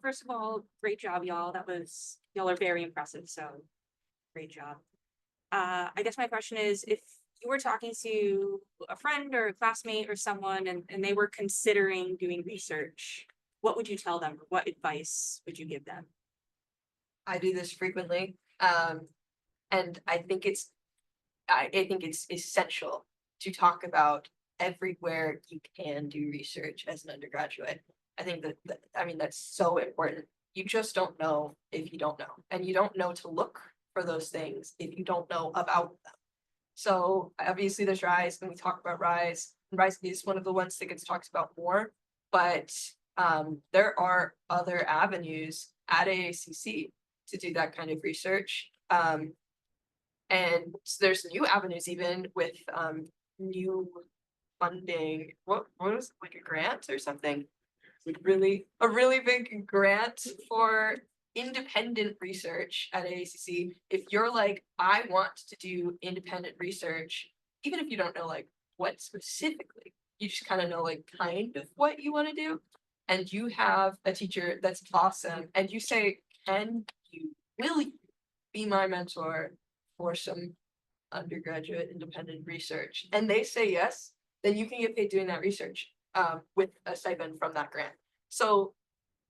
First of all, great job, y'all. Y'all are very impressive, so great job. I guess my question is, if you were talking to a friend or a classmate or someone and they were considering doing research, what would you tell them? What advice would you give them? I do this frequently. And I think it's essential to talk about everywhere you can do research as an undergraduate. I think that's so important. You just don't know if you don't know, and you don't know to look for those things if you don't know about them. So obviously there's RISE, and we talk about RISE. RISE is one of the ones that gets talked about more, but there are other avenues at AACC to do that kind of research. And there's new avenues even with new funding. What was it, like a grant or something? Like a really big grant for independent research at AACC. If you're like, I want to do independent research, even if you don't know like what specifically, you just kind of know like kind of what you want to do, and you have a teacher that's awesome, and you say, will you be my mentor for some undergraduate independent research? And they say yes, then you can get paid doing that research with a stipend from that grant. So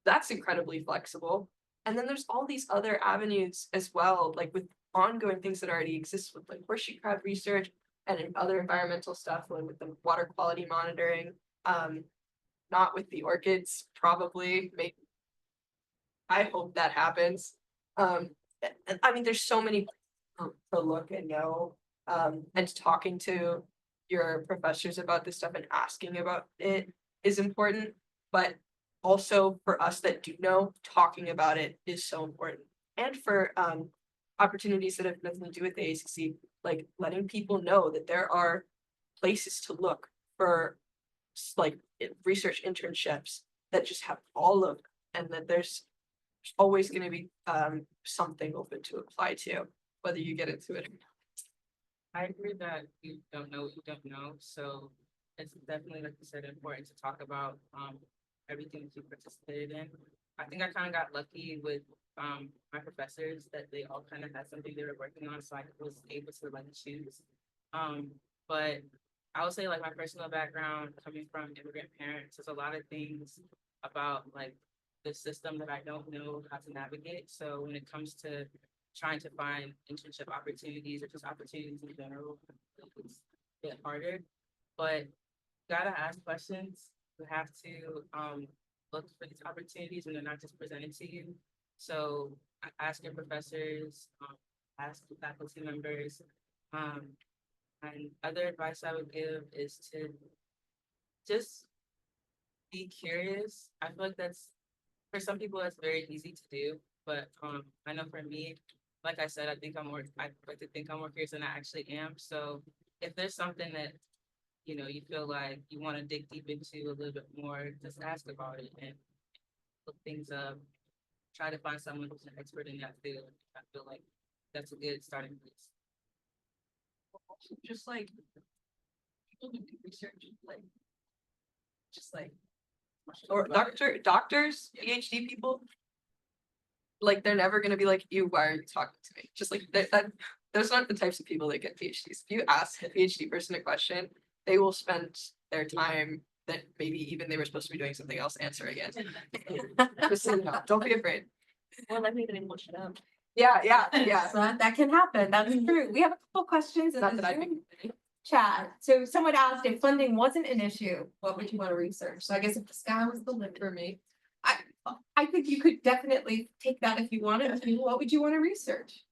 that's incredibly flexible. And then there's all these other avenues as well, like with ongoing things that already exist with like horseshoe crab research and other environmental stuff, like with the water quality monitoring, not with the orchids, probably, maybe. I hope that happens. And I mean, there's so many to look and know, and talking to your professors about this stuff and asking about it is important, but also for us that do know, talking about it is so important. And for opportunities that have nothing to do with the AACC, like letting people know that there are places to look for like research internships that just have all of them, and that there's always going to be something open to apply to, whether you get into it or not. I agree that you don't know what you don't know, so it's definitely, like you said, important to talk about everything that you participated in. I think I kind of got lucky with my professors that they all kind of had something they were working on, so I was able to like choose. But I would say like my personal background coming from immigrant parents, there's a lot of things about like the system that I don't know how to navigate. So when it comes to trying to find internship opportunities or just opportunities in general, it's a bit harder, but gotta ask questions. You have to look for these opportunities when they're not just presented to you. So ask your professors, ask the faculty members. And other advice I would give is to just be curious. I feel like that's, for some people, that's very easy to do, but I know for me, like I said, I like to think I'm more curious than I actually am. So if there's something that, you know, you feel like you want to dig deep into a little bit more, just ask about it and look things up. Try to find someone who's an expert in that field. I feel like that's a good starting place. Just like people who do research, like just like or doctors, PhD people, like they're never gonna be like, you, why are you talking to me? Just like that those aren't the types of people that get PhDs. If you ask a PhD person a question, they will spend their time that maybe even they were supposed to be doing something else answering it. Just so you know, don't be afraid. Well, let me even look it up. Yeah. So that can happen. That's true. We have a couple questions in Not the that I Zoom think. chat. So someone asked if funding wasn't an issue, what would you want to research? So I guess if the sky was the limit for me, I think you could definitely take that if you wanted to. What would you want to research?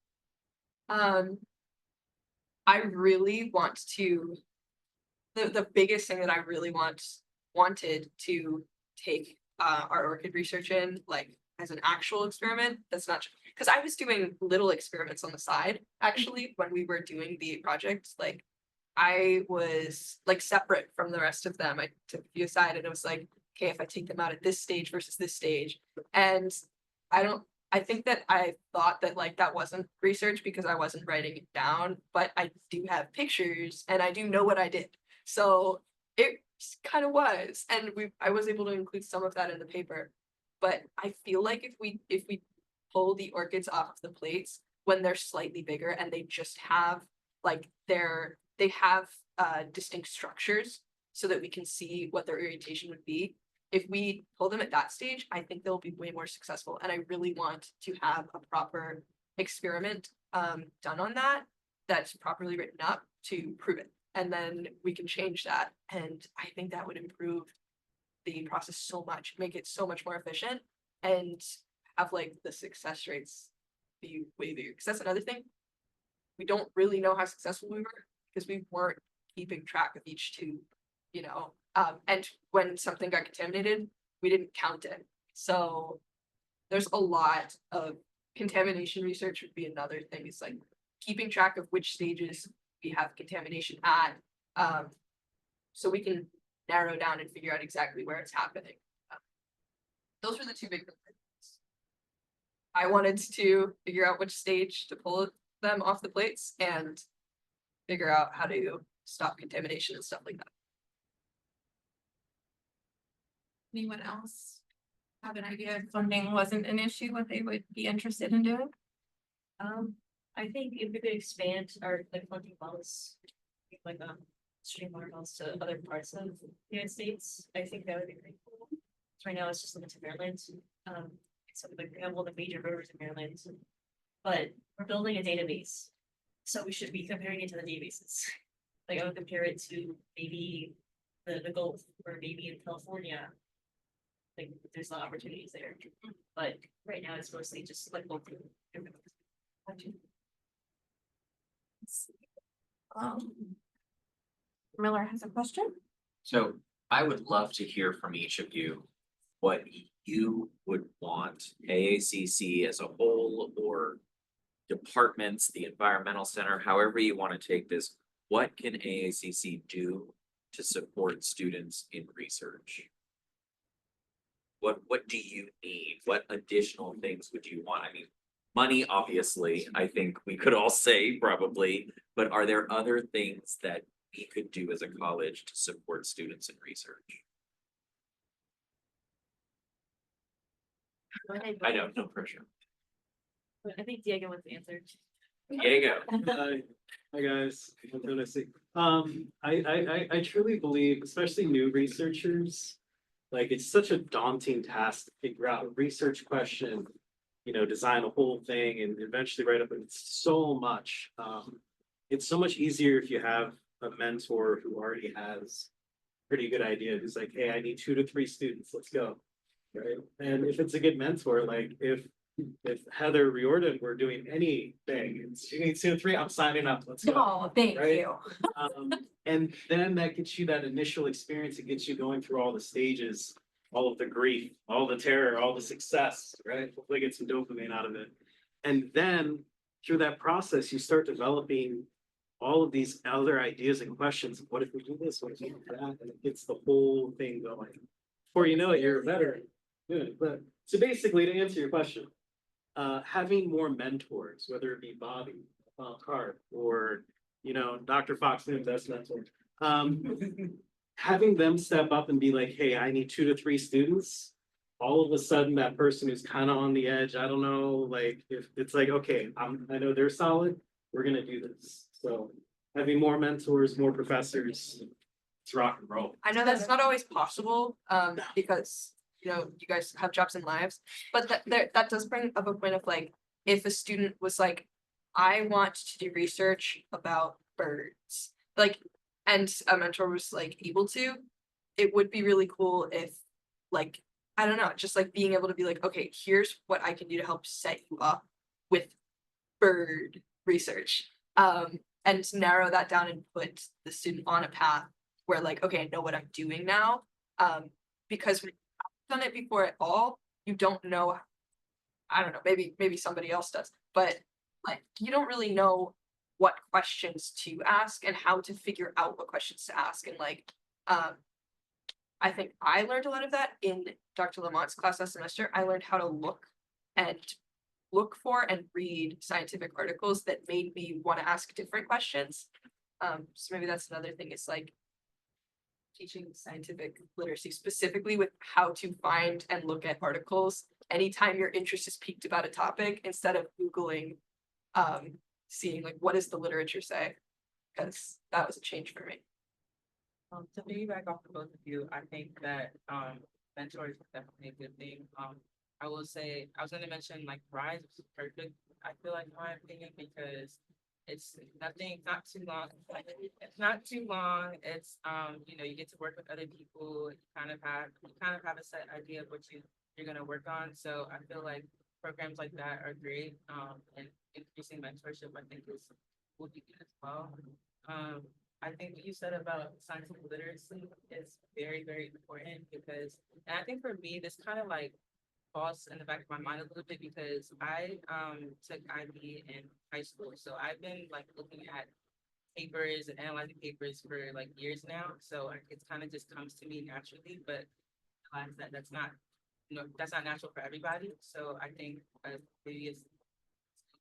I really want to, the biggest thing that I really wanted to take our orchid research in, like as an actual experiment, that's not, because I was doing little experiments on the side, actually, when we were doing the project, like I was like separate from the rest of them. I took a few aside and it was like, okay, if I take them out at this stage versus this stage, and I think that I thought that like that wasn't research because I wasn't writing it down, but I do have pictures and I do know what I did. So it kind of was, and I was able to include some of that in the paper. But I feel like if we pull the orchids off of the plates when they're slightly bigger and they just have like they have distinct structures so that we can see what their orientation would be. If we pull them at that stage, I think they'll be way more successful. And I really want to have a proper experiment done on that that's properly written up to prove it. And then we can change that. And I think that would improve the process so much, make it so much more efficient, and have like the success rates be way bigger. Because that's another thing. We don't really know how successful we were because we weren't keeping track of each tube, you know. And when something got contaminated, we didn't count it. So there's a lot of contamination research would be another thing. It's like keeping track of which stages we have contamination at, so we can narrow down and figure out exactly where it's happening. Those were the two big things. I wanted to figure out which stage to pull them off the plates and figure out how to stop contamination and stuff like that. Anyone else have an idea if funding wasn't an issue, what they would be interested in doing? I think if we could expand our like funding models, like streamline models to other parts of the United States, I think that would be pretty cool. So right now it's just limited to Maryland. So like we have all the major rivers in Maryland, but we're building a database, so we should be comparing it to the databases. Like I would compare it to maybe the Gulf or maybe in California. Like there's a lot of opportunities there, but right now it's mostly just like local. Miller has a question. So I would love to hear from each of you what you would want AACC as a whole or departments, the environmental center, however you want to take this. What can AACC do to support students in research? What do you need? What additional things would you want? I mean, money, obviously, I think we could all say probably, but are there other things that we could do as a college to support students in research? I know, no pressure. I think Diego wants to answer. Diego. Hi guys, I'm nice to see. I truly believe, especially new researchers, like it's such a daunting task to figure out a research question, you know, design a whole thing and eventually write up. It's so much. It's so much easier if you have a mentor who already has a pretty good idea. Who's like, hey, I need 2 to 3 students. Let's go. right? And if it's a good mentor, like if Heather Riordan were doing anything, she needs 2 and 3, I'm signing up, let's go. Oh, thank Right? you. And then that gets you that initial experience, it gets you going through all the stages, all of the grief, all the terror, all the success, right? Hopefully get some dopamine out of it. And then through that process, you start developing all of these other ideas and questions. What if we do this? What if we do that? And it gets the whole thing going. Before you know it, you're a veteran. Good. But so basically, to answer your question, having more mentors, whether it be Bobby, Cart, or Dr. Fox, best mentor, having them step up and be like, hey, I need 2 to 3 students. All of a sudden, that person who's kind of on the edge, I don't know, like if it's like, okay, I know they're solid, we're gonna do this. So having more mentors, more professors, it's rock and roll. I know that's not always possible, because, you guys have jobs and lives, but that does bring up a point of like, if a student was like, I want to do research about birds, like, and a mentor was like able to, it would be really cool if, like, I don't know, just like being able to be like, okay, here's what I can do to help set you up with bird research. And narrow that down and put the student on a path where like, okay, I know what I'm doing now. Because when you've done it before at all, you don't know, I don't know, maybe somebody else does, but like, you don't really know what questions to ask and how to figure out what questions to ask. And like, I think I learned a lot of that in Dr. Lamont's class last semester. I learned how to look for and read scientific articles that made me want to ask different questions. So maybe that's another thing, is like teaching scientific literacy specifically with how to find and look at articles anytime your interest is piqued about a topic, instead of Googling, seeing like, what does the literature say? Because that was a change for me. To piggyback off of both of you, I think that mentors is definitely a good thing. I will say, I was gonna mention like Rise is perfect, I feel like, in my opinion, because it's not too long. It's not too long. It's you get to work with other people, you kind of have a set idea of what you're gonna work on. So I feel like programs like that are great. And increasing mentorship, I think will be good as well. I think what you said about scientific literacy is very, very important, because, and I think for me, this kind of like falls in the back of my mind a little bit, because I took IB in high school. So I've been like looking at papers and analyzing papers for like years now. So it kind of just comes to me naturally, but I realize that that's not natural for everybody. So I think maybe it's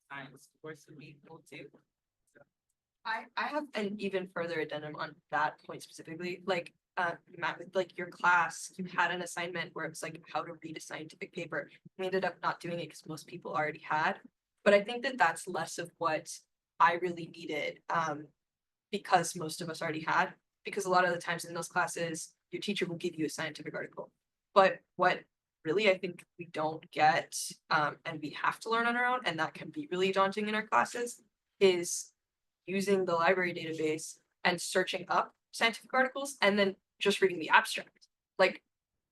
science course would be cool too. I have an even further addendum on that point specifically. Like, Matt, with like your class, you had an assignment where it was like how to read a scientific paper. We ended up not doing it because most people already had. But I think that that's less of what I really needed, because most of us already had. Because a lot of the times in those classes, your teacher will give you a scientific article. But what really I think we don't get, and we have to learn on our own, and that can be really daunting in our classes, is using the library database and searching up scientific articles and then just reading the abstract. Like,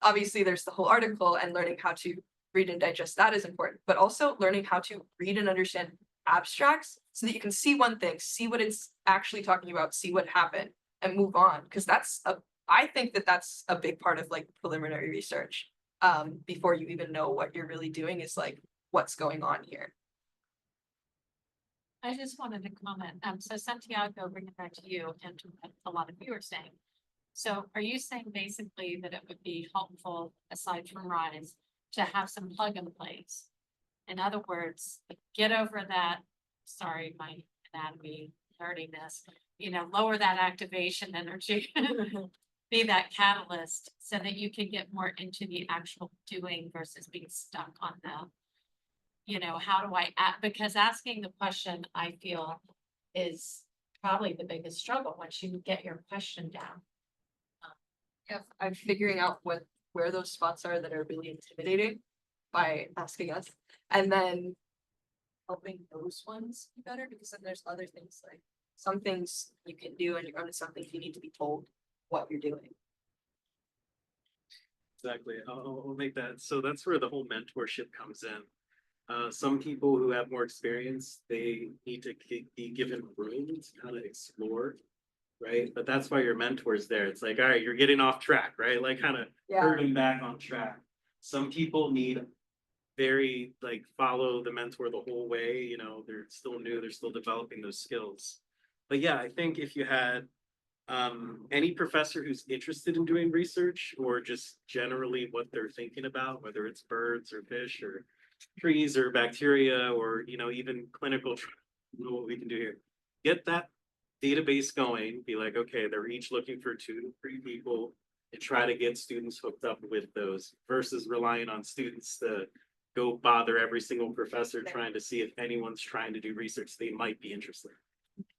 obviously there's the whole article, and learning how to read and digest that is important, but also learning how to read and understand abstracts so that you can see one thing, see what it's actually talking about, see what happened, and move on. Because I think that that's a big part of like preliminary research. Before you even know what you're really doing, is like, what's going on here. I just wanted to comment. So Santiago, bring it back to you and to what a lot of you are saying. So are you saying basically that it would be helpful, aside from Rise, to have some plug and plays? In other words, get over that, sorry, my anatomy nerdiness, lower that activation energy, be that catalyst so that you can get more into the actual doing versus being stuck on the, how do I act? Because asking the question, I feel, is probably the biggest struggle once you get your question down. Yeah, I'm figuring out where those spots are that are really intimidating by asking us, and then helping those ones be better, because then there's other things, like some things you can do and you're onto something you need to be told what you're doing. Exactly. I'll make that. So that's where the whole mentorship comes in. Some people who have more experience, they need to be given room to kind of explore, right? But that's why your mentor's there. It's like, all right, you're getting off track, right? Like kind of herding back on track. Some people need very like follow the mentor the whole way, you know, they're still new, they're still developing those skills. But yeah, I think if you had any professor who's interested in doing research or just generally what they're thinking about, whether it's birds or fish or trees or bacteria or, you know, even clinical, what we can do here, get that database going, be like, okay, they're each looking for 2 to 3 people and try to get students hooked up with those versus relying on students to go bother every single professor trying to see if anyone's trying to do research they might be interested.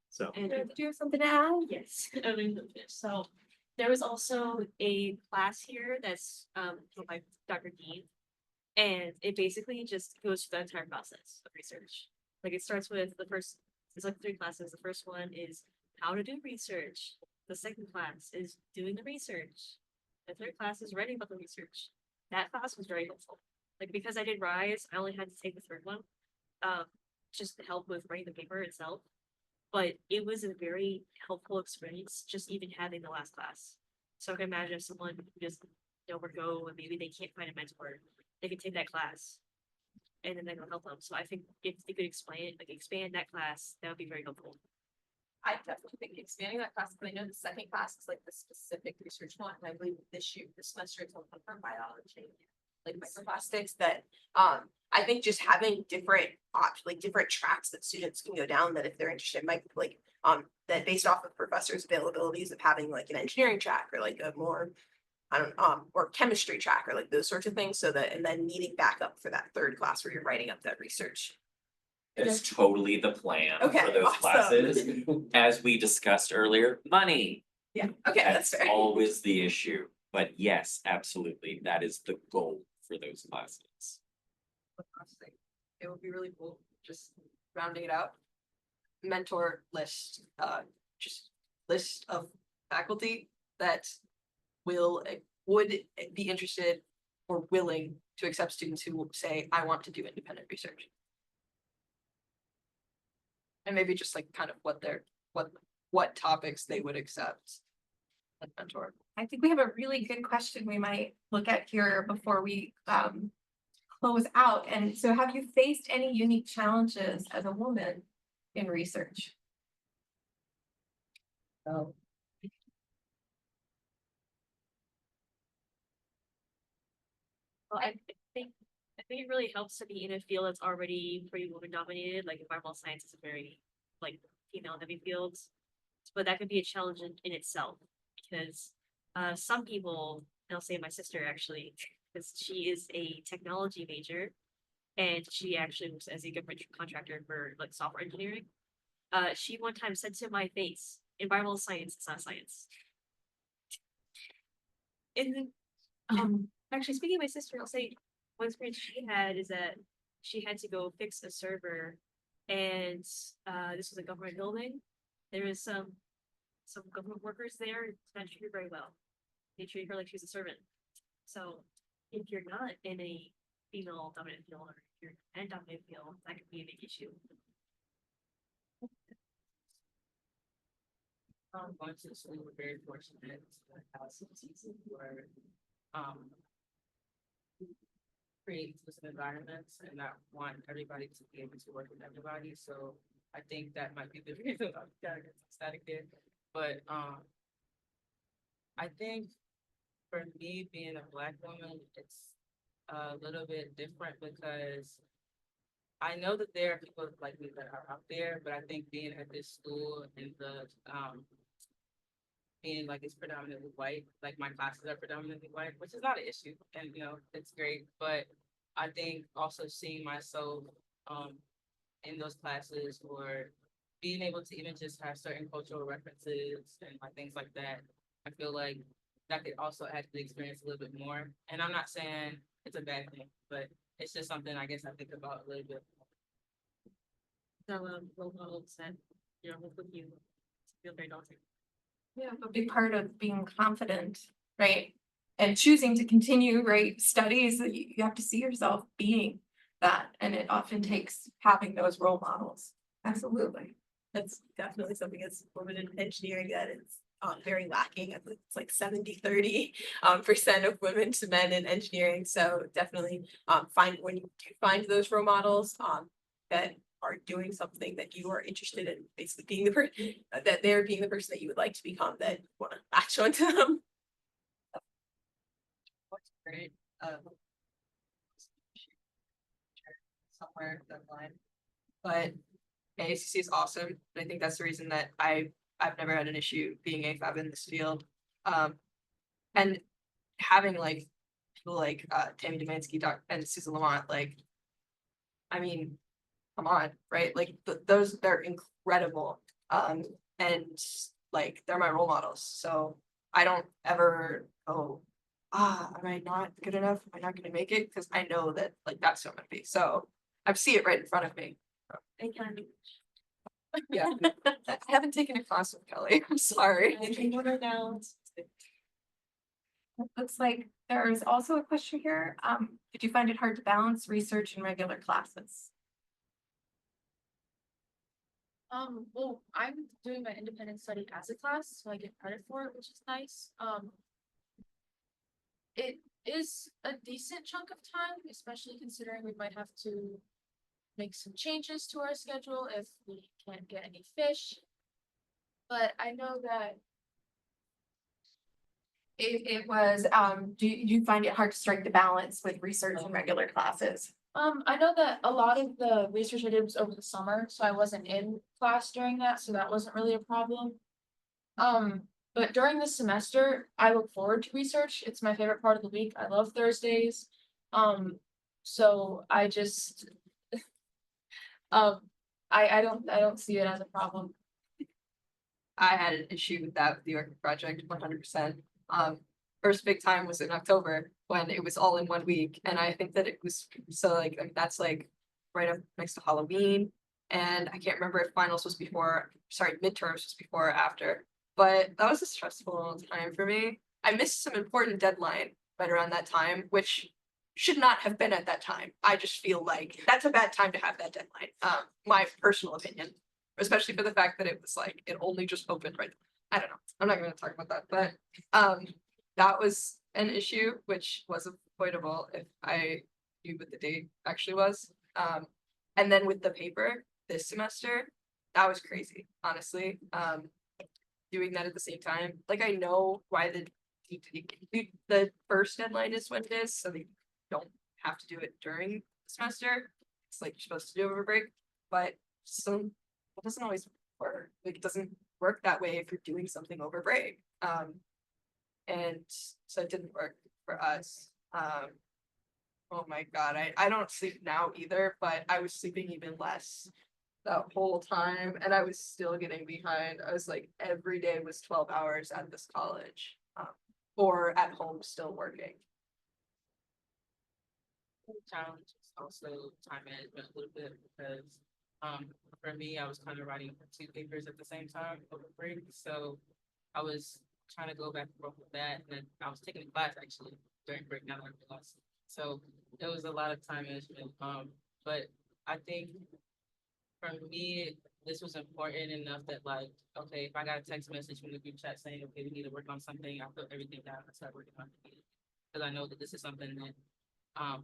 So. And Do you have something to add? yes, I mean, so there was also a class here that's taught by Dr. Dean. And it basically just goes through the entire process of research. Like it starts with it's like 3 classes. The first one is how to do research. The second class is doing the research. The third class is writing about the research. That class was very helpful. Like because I did RISE, I only had to take the third one, just to help with writing the paper itself. But it was a very helpful experience just even having the last class. So I can imagine if someone who just don't go and maybe they can't find a mentor, they can take that class and then that'll help them. So I think if they could expand that class, that would be very helpful. I definitely think expanding that class, but I know the second class is like the specific research one, and I believe this semester it's on biology, like microplastics, that I think just having different different tracks that students can go down, that if they're interested, might like that based off of professors' availabilities of having like an engineering track or like a more or chemistry track or like those sorts of things, so that and then needing backup for that third class where you're writing up that research. It's totally the plan Okay, for those awesome. classes. As we discussed earlier, money. Yeah, okay, that's fair. Always the issue, but yes, absolutely, that is the goal for those classes. Honestly, it would be really cool, just rounding it out. Mentor list, just list of faculty that would be interested or willing to accept students who will say, I want to do independent research. And maybe just like kind of what topics they would accept. Like mentor. I think we have a really good question we might look at here before we close out. And so have you faced any unique challenges as a woman in research? Oh. Well, I think it really helps to be in a field that's already pretty woman dominated, like environmental science is a very like female heavy field. But that could be a challenge in itself because some people, and I'll say my sister actually, because she is a technology major and she actually works as a government contractor for like software engineering. She one time said to my face, environmental science is not science. And then actually speaking of my sister, I'll say one experience she had is that she had to go fix a server and this was a government building. There was some government workers there that treated her very well. They treated her like she was a servant. So if you're not in a female dominant field or if you're in a dominant field, that could be a big issue. Going to school, we're very fortunate to have some season where create inclusive environments and not want everybody to be able to work with everybody. So I think that might be the reason I'm kind of static there. But I think for me being a Black woman, it's a little bit different because I know that there are people like me that are out there, but I think being at this school and the being like it's predominantly white, like my classes are predominantly white, which is not an issue, and you know it's great. But I think also seeing myself in those classes or being able to even just have certain cultural references and like things like that, I feel like that could also add to the experience a little bit more. And I'm not saying it's a bad thing, but it's just something I guess I think about a little bit. So role models that work with you feel very daunting. Yeah, a big part of being confident, right? and choosing to continue, right, studies, you have to see yourself being that, and it often takes having those role models. Absolutely. That's definitely something as women in engineering that is very lacking. I think it's like 70-30 percent of women to men in engineering. So definitely find when you do find those role models that are doing something that you are interested in, basically being the person that they're being the person that you would like to become, that you want to latch onto them. What's great, somewhere down the line. But AACC is awesome, and I think that's the reason that I've never had an issue being AFAB in this field. And having like people like Tammy Demansky, and Susan Lamont, like, I mean, come on, right? Like those, they're incredible. And like they're my role models. So I don't ever go, am I not good enough? Am I not gonna make it? Because I know that like that's who I'm gonna be. So I see it right in front of me. Yeah, I haven't taken a class with Kelly. I'm sorry. Looks like there is also a question here. Did you find it hard to balance research and regular classes? Well, I'm doing my independent study as a class, so I get credit for it, which is nice. It is a decent chunk of time, especially considering we might have to make some changes to our schedule if we can't get any fish. But I know that It was, do you find it hard to strike the balance with research and regular classes? I know that a lot of the research I did was over the summer, so I wasn't in class during that, so that wasn't really a problem. But during the semester, I look forward to research. It's my favorite part of the week. I love Thursdays. So I just I don't see it as a problem. I had an issue with that with the Orchid project 100%. First big time was in October when it was all in 1 week, and I think that it was so like that's like right up next to Halloween, and I can't remember if finals was before, sorry, midterms was before or after, but that was a stressful time for me. I missed some important deadline right around that time, which should not have been at that time. I just feel like that's a bad time to have that deadline. My personal opinion, especially for the fact that it was like it only just opened right. I don't know. I'm not going to talk about that, but that was an issue which was avoidable if I knew what the date actually was. And then with the paper this semester, that was crazy, honestly. Doing that at the same time, like I know why the first deadline is when it is, so they don't have to do it during the semester. It's like you're supposed to do over break, but it doesn't always work. Like it doesn't work that way if you're doing something over break. And so it didn't work for us. Oh my God, I don't sleep now either, but I was sleeping even less that whole time, and I was still getting behind. I was like, every day was 12 hours at this college, or at home still working. Challenge is also time management a little bit because for me, I was kind of writing 2 papers at the same time over break, so I was trying to go back and forth with that, and then I was taking a class actually during break now that I realized. So it was a lot of time management. But I think for me, this was important enough that like, okay, if I got a text message from the group chat saying, okay, we need to work on something, I put everything down and start working on it. Because I know that this is something that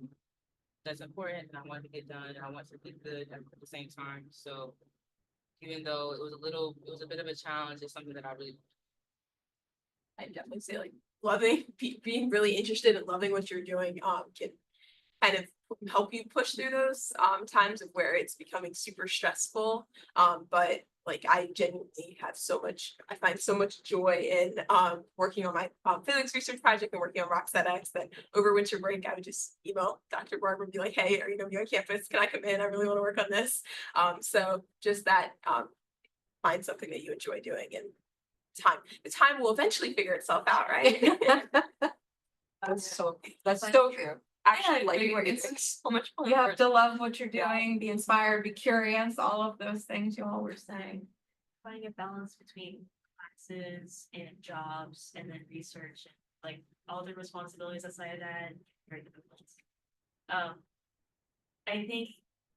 that's important and I want to get done and I want to be good at the same time. So even though it was a bit of a challenge, it's something that I really definitely say like loving, being really interested and loving what you're doing can kind of help you push through those times of where it's becoming super stressful. But like I genuinely have I find so much joy in working on my physics research project and working on RockSetX that over winter break I would just email Dr. Barber and be like, hey, are you gonna be on campus? Can I come in? I really want to work on this. So just that find something that you enjoy doing, and the time will eventually figure itself out, right? that's so true. Actually, like it's so much fun. You have to love what you're doing, be inspired, be curious, all of those things you all were saying. Finding a balance between classes and jobs and then research and like all the responsibilities aside of that, very different ones. I think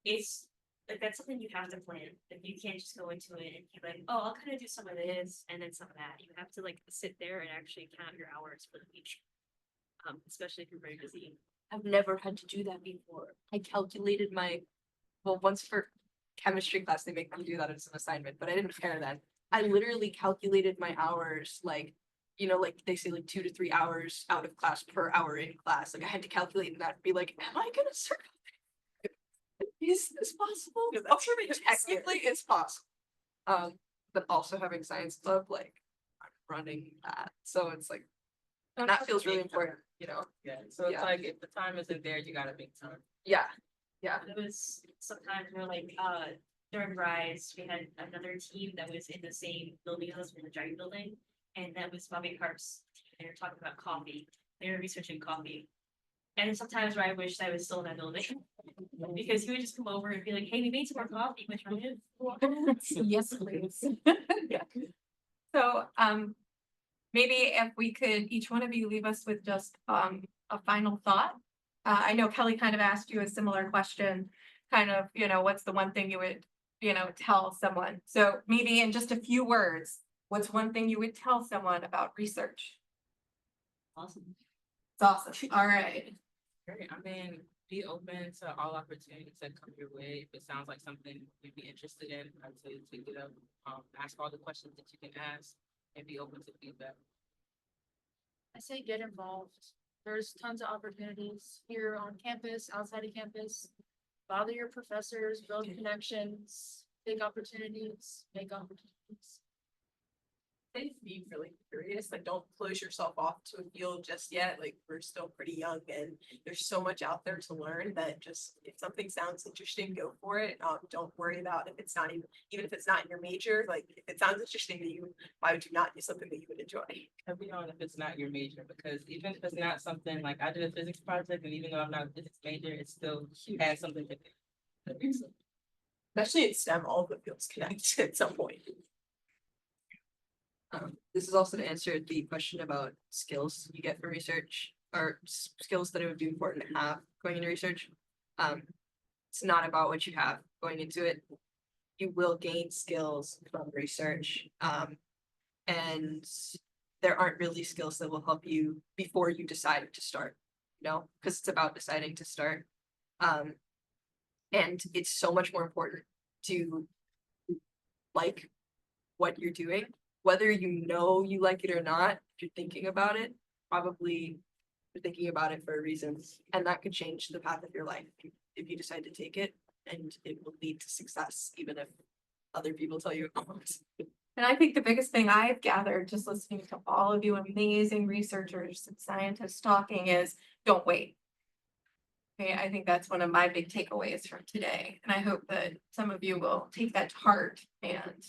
it's like that's something you have to plan. Like you can't just go into it and be like, oh, I'll kind of do some of this and then some of that. You have to like sit there and actually count your hours for the week. Especially if you're very busy. I've never had to do that before. I calculated well, once for chemistry class, they make me do that as an assignment, but I didn't care then. I literally calculated my hours, like, like they say like 2 to 3 hours out of class per hour in class. Like I had to calculate that and be like, am I gonna circle? Is this possible? Technically it's possible. But also having science club, like I'm running that. So it's like, that feels really important, Yeah, so it's Yeah. like if the time isn't there, you gotta make time. Yeah. Yeah. It was sometimes we're like, during Rise, we had another team that was in the same building as us in the giant building. And that was Bobby Carp's team. They were talking about coffee. They were researching coffee. And sometimes where I wish I was still in that building. Because he would just come over and be like, hey, we made some more coffee, which one is? Yes, please. So, maybe if we could, each one of you leave us with just, a final thought. I know Kelly kind of asked you a similar question, kind of, what's the one thing you would, tell someone? So maybe in just a few words, what's one thing you would tell someone about research? Awesome. It's awesome. All right. Great. I mean, be open to all opportunities that come your way. If it sounds like something you'd be interested in, I'd say take it up. Ask all the questions that you can ask and be open to feedback. I say get involved. There's tons of opportunities here on campus, outside of campus. Bother your professors, build connections, big opportunities, make opportunities. Be really curious, like don't close yourself off to a field just yet, like we're still pretty young and there's so much out there to learn that just if something sounds interesting, go for it. Don't worry about if it's not even if it's not in your major, like if it sounds interesting to you, why would you not do something that you would enjoy? And beyond if it's not your major, because even if it's not something like I did a physics project, and even though I'm not a physics major, it still has something to do. Especially in STEM, all of the fields connect at some point. This is also to answer the question about skills you get from research or skills that it would be important to have going into research. It's not about what you have going into it. You will gain skills from research. And there aren't really skills that will help you before you decide to start, because it's about deciding to start. And it's so much more important to like what you're doing. Whether you like it or not, if you're thinking about it, probably you're thinking about it for a reason. And that could change the path of your life if you decide to take it, and it will lead to success, even if other people tell you it won't. And I think the biggest thing I've gathered just listening to all of you amazing researchers and scientists talking is don't wait. Okay, I think that's one of my big takeaways from today. And I hope that some of you will take that to heart and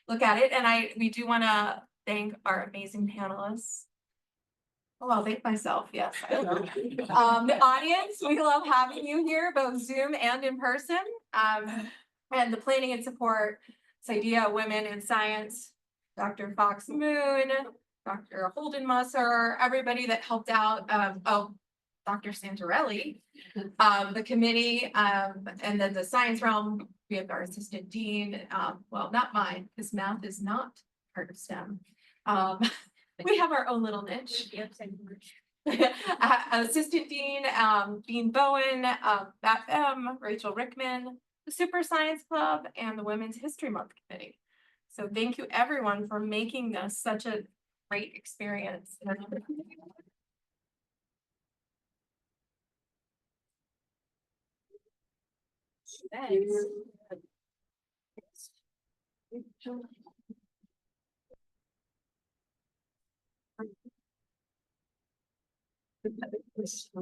look at it. And we do want to thank our amazing panelists. Oh, I'll thank myself. Yes. I will. The audience, we love having you here, both Zoom and in person. And the planning and support, Idea Women in Science, Dr. Fox Moon, Dr. Holden Musser, everybody that helped out. Dr. Santarelli, the committee, and then the science realm, we have our assistant dean, well, not mine, because math is not part of STEM. We have our own little niche. Assistant dean, Dean Bowen, Beth M, Rachel Rickman, the Super Science Club, and the Women's History Month Committee. So thank you everyone for making this such a great experience. Thanks.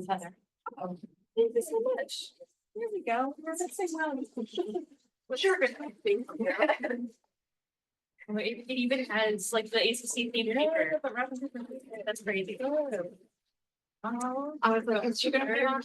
Heather. Thank you so much. Here we go. What's your thing? It even has like the AACC theme paper. That's crazy. I was like, is she gonna be on?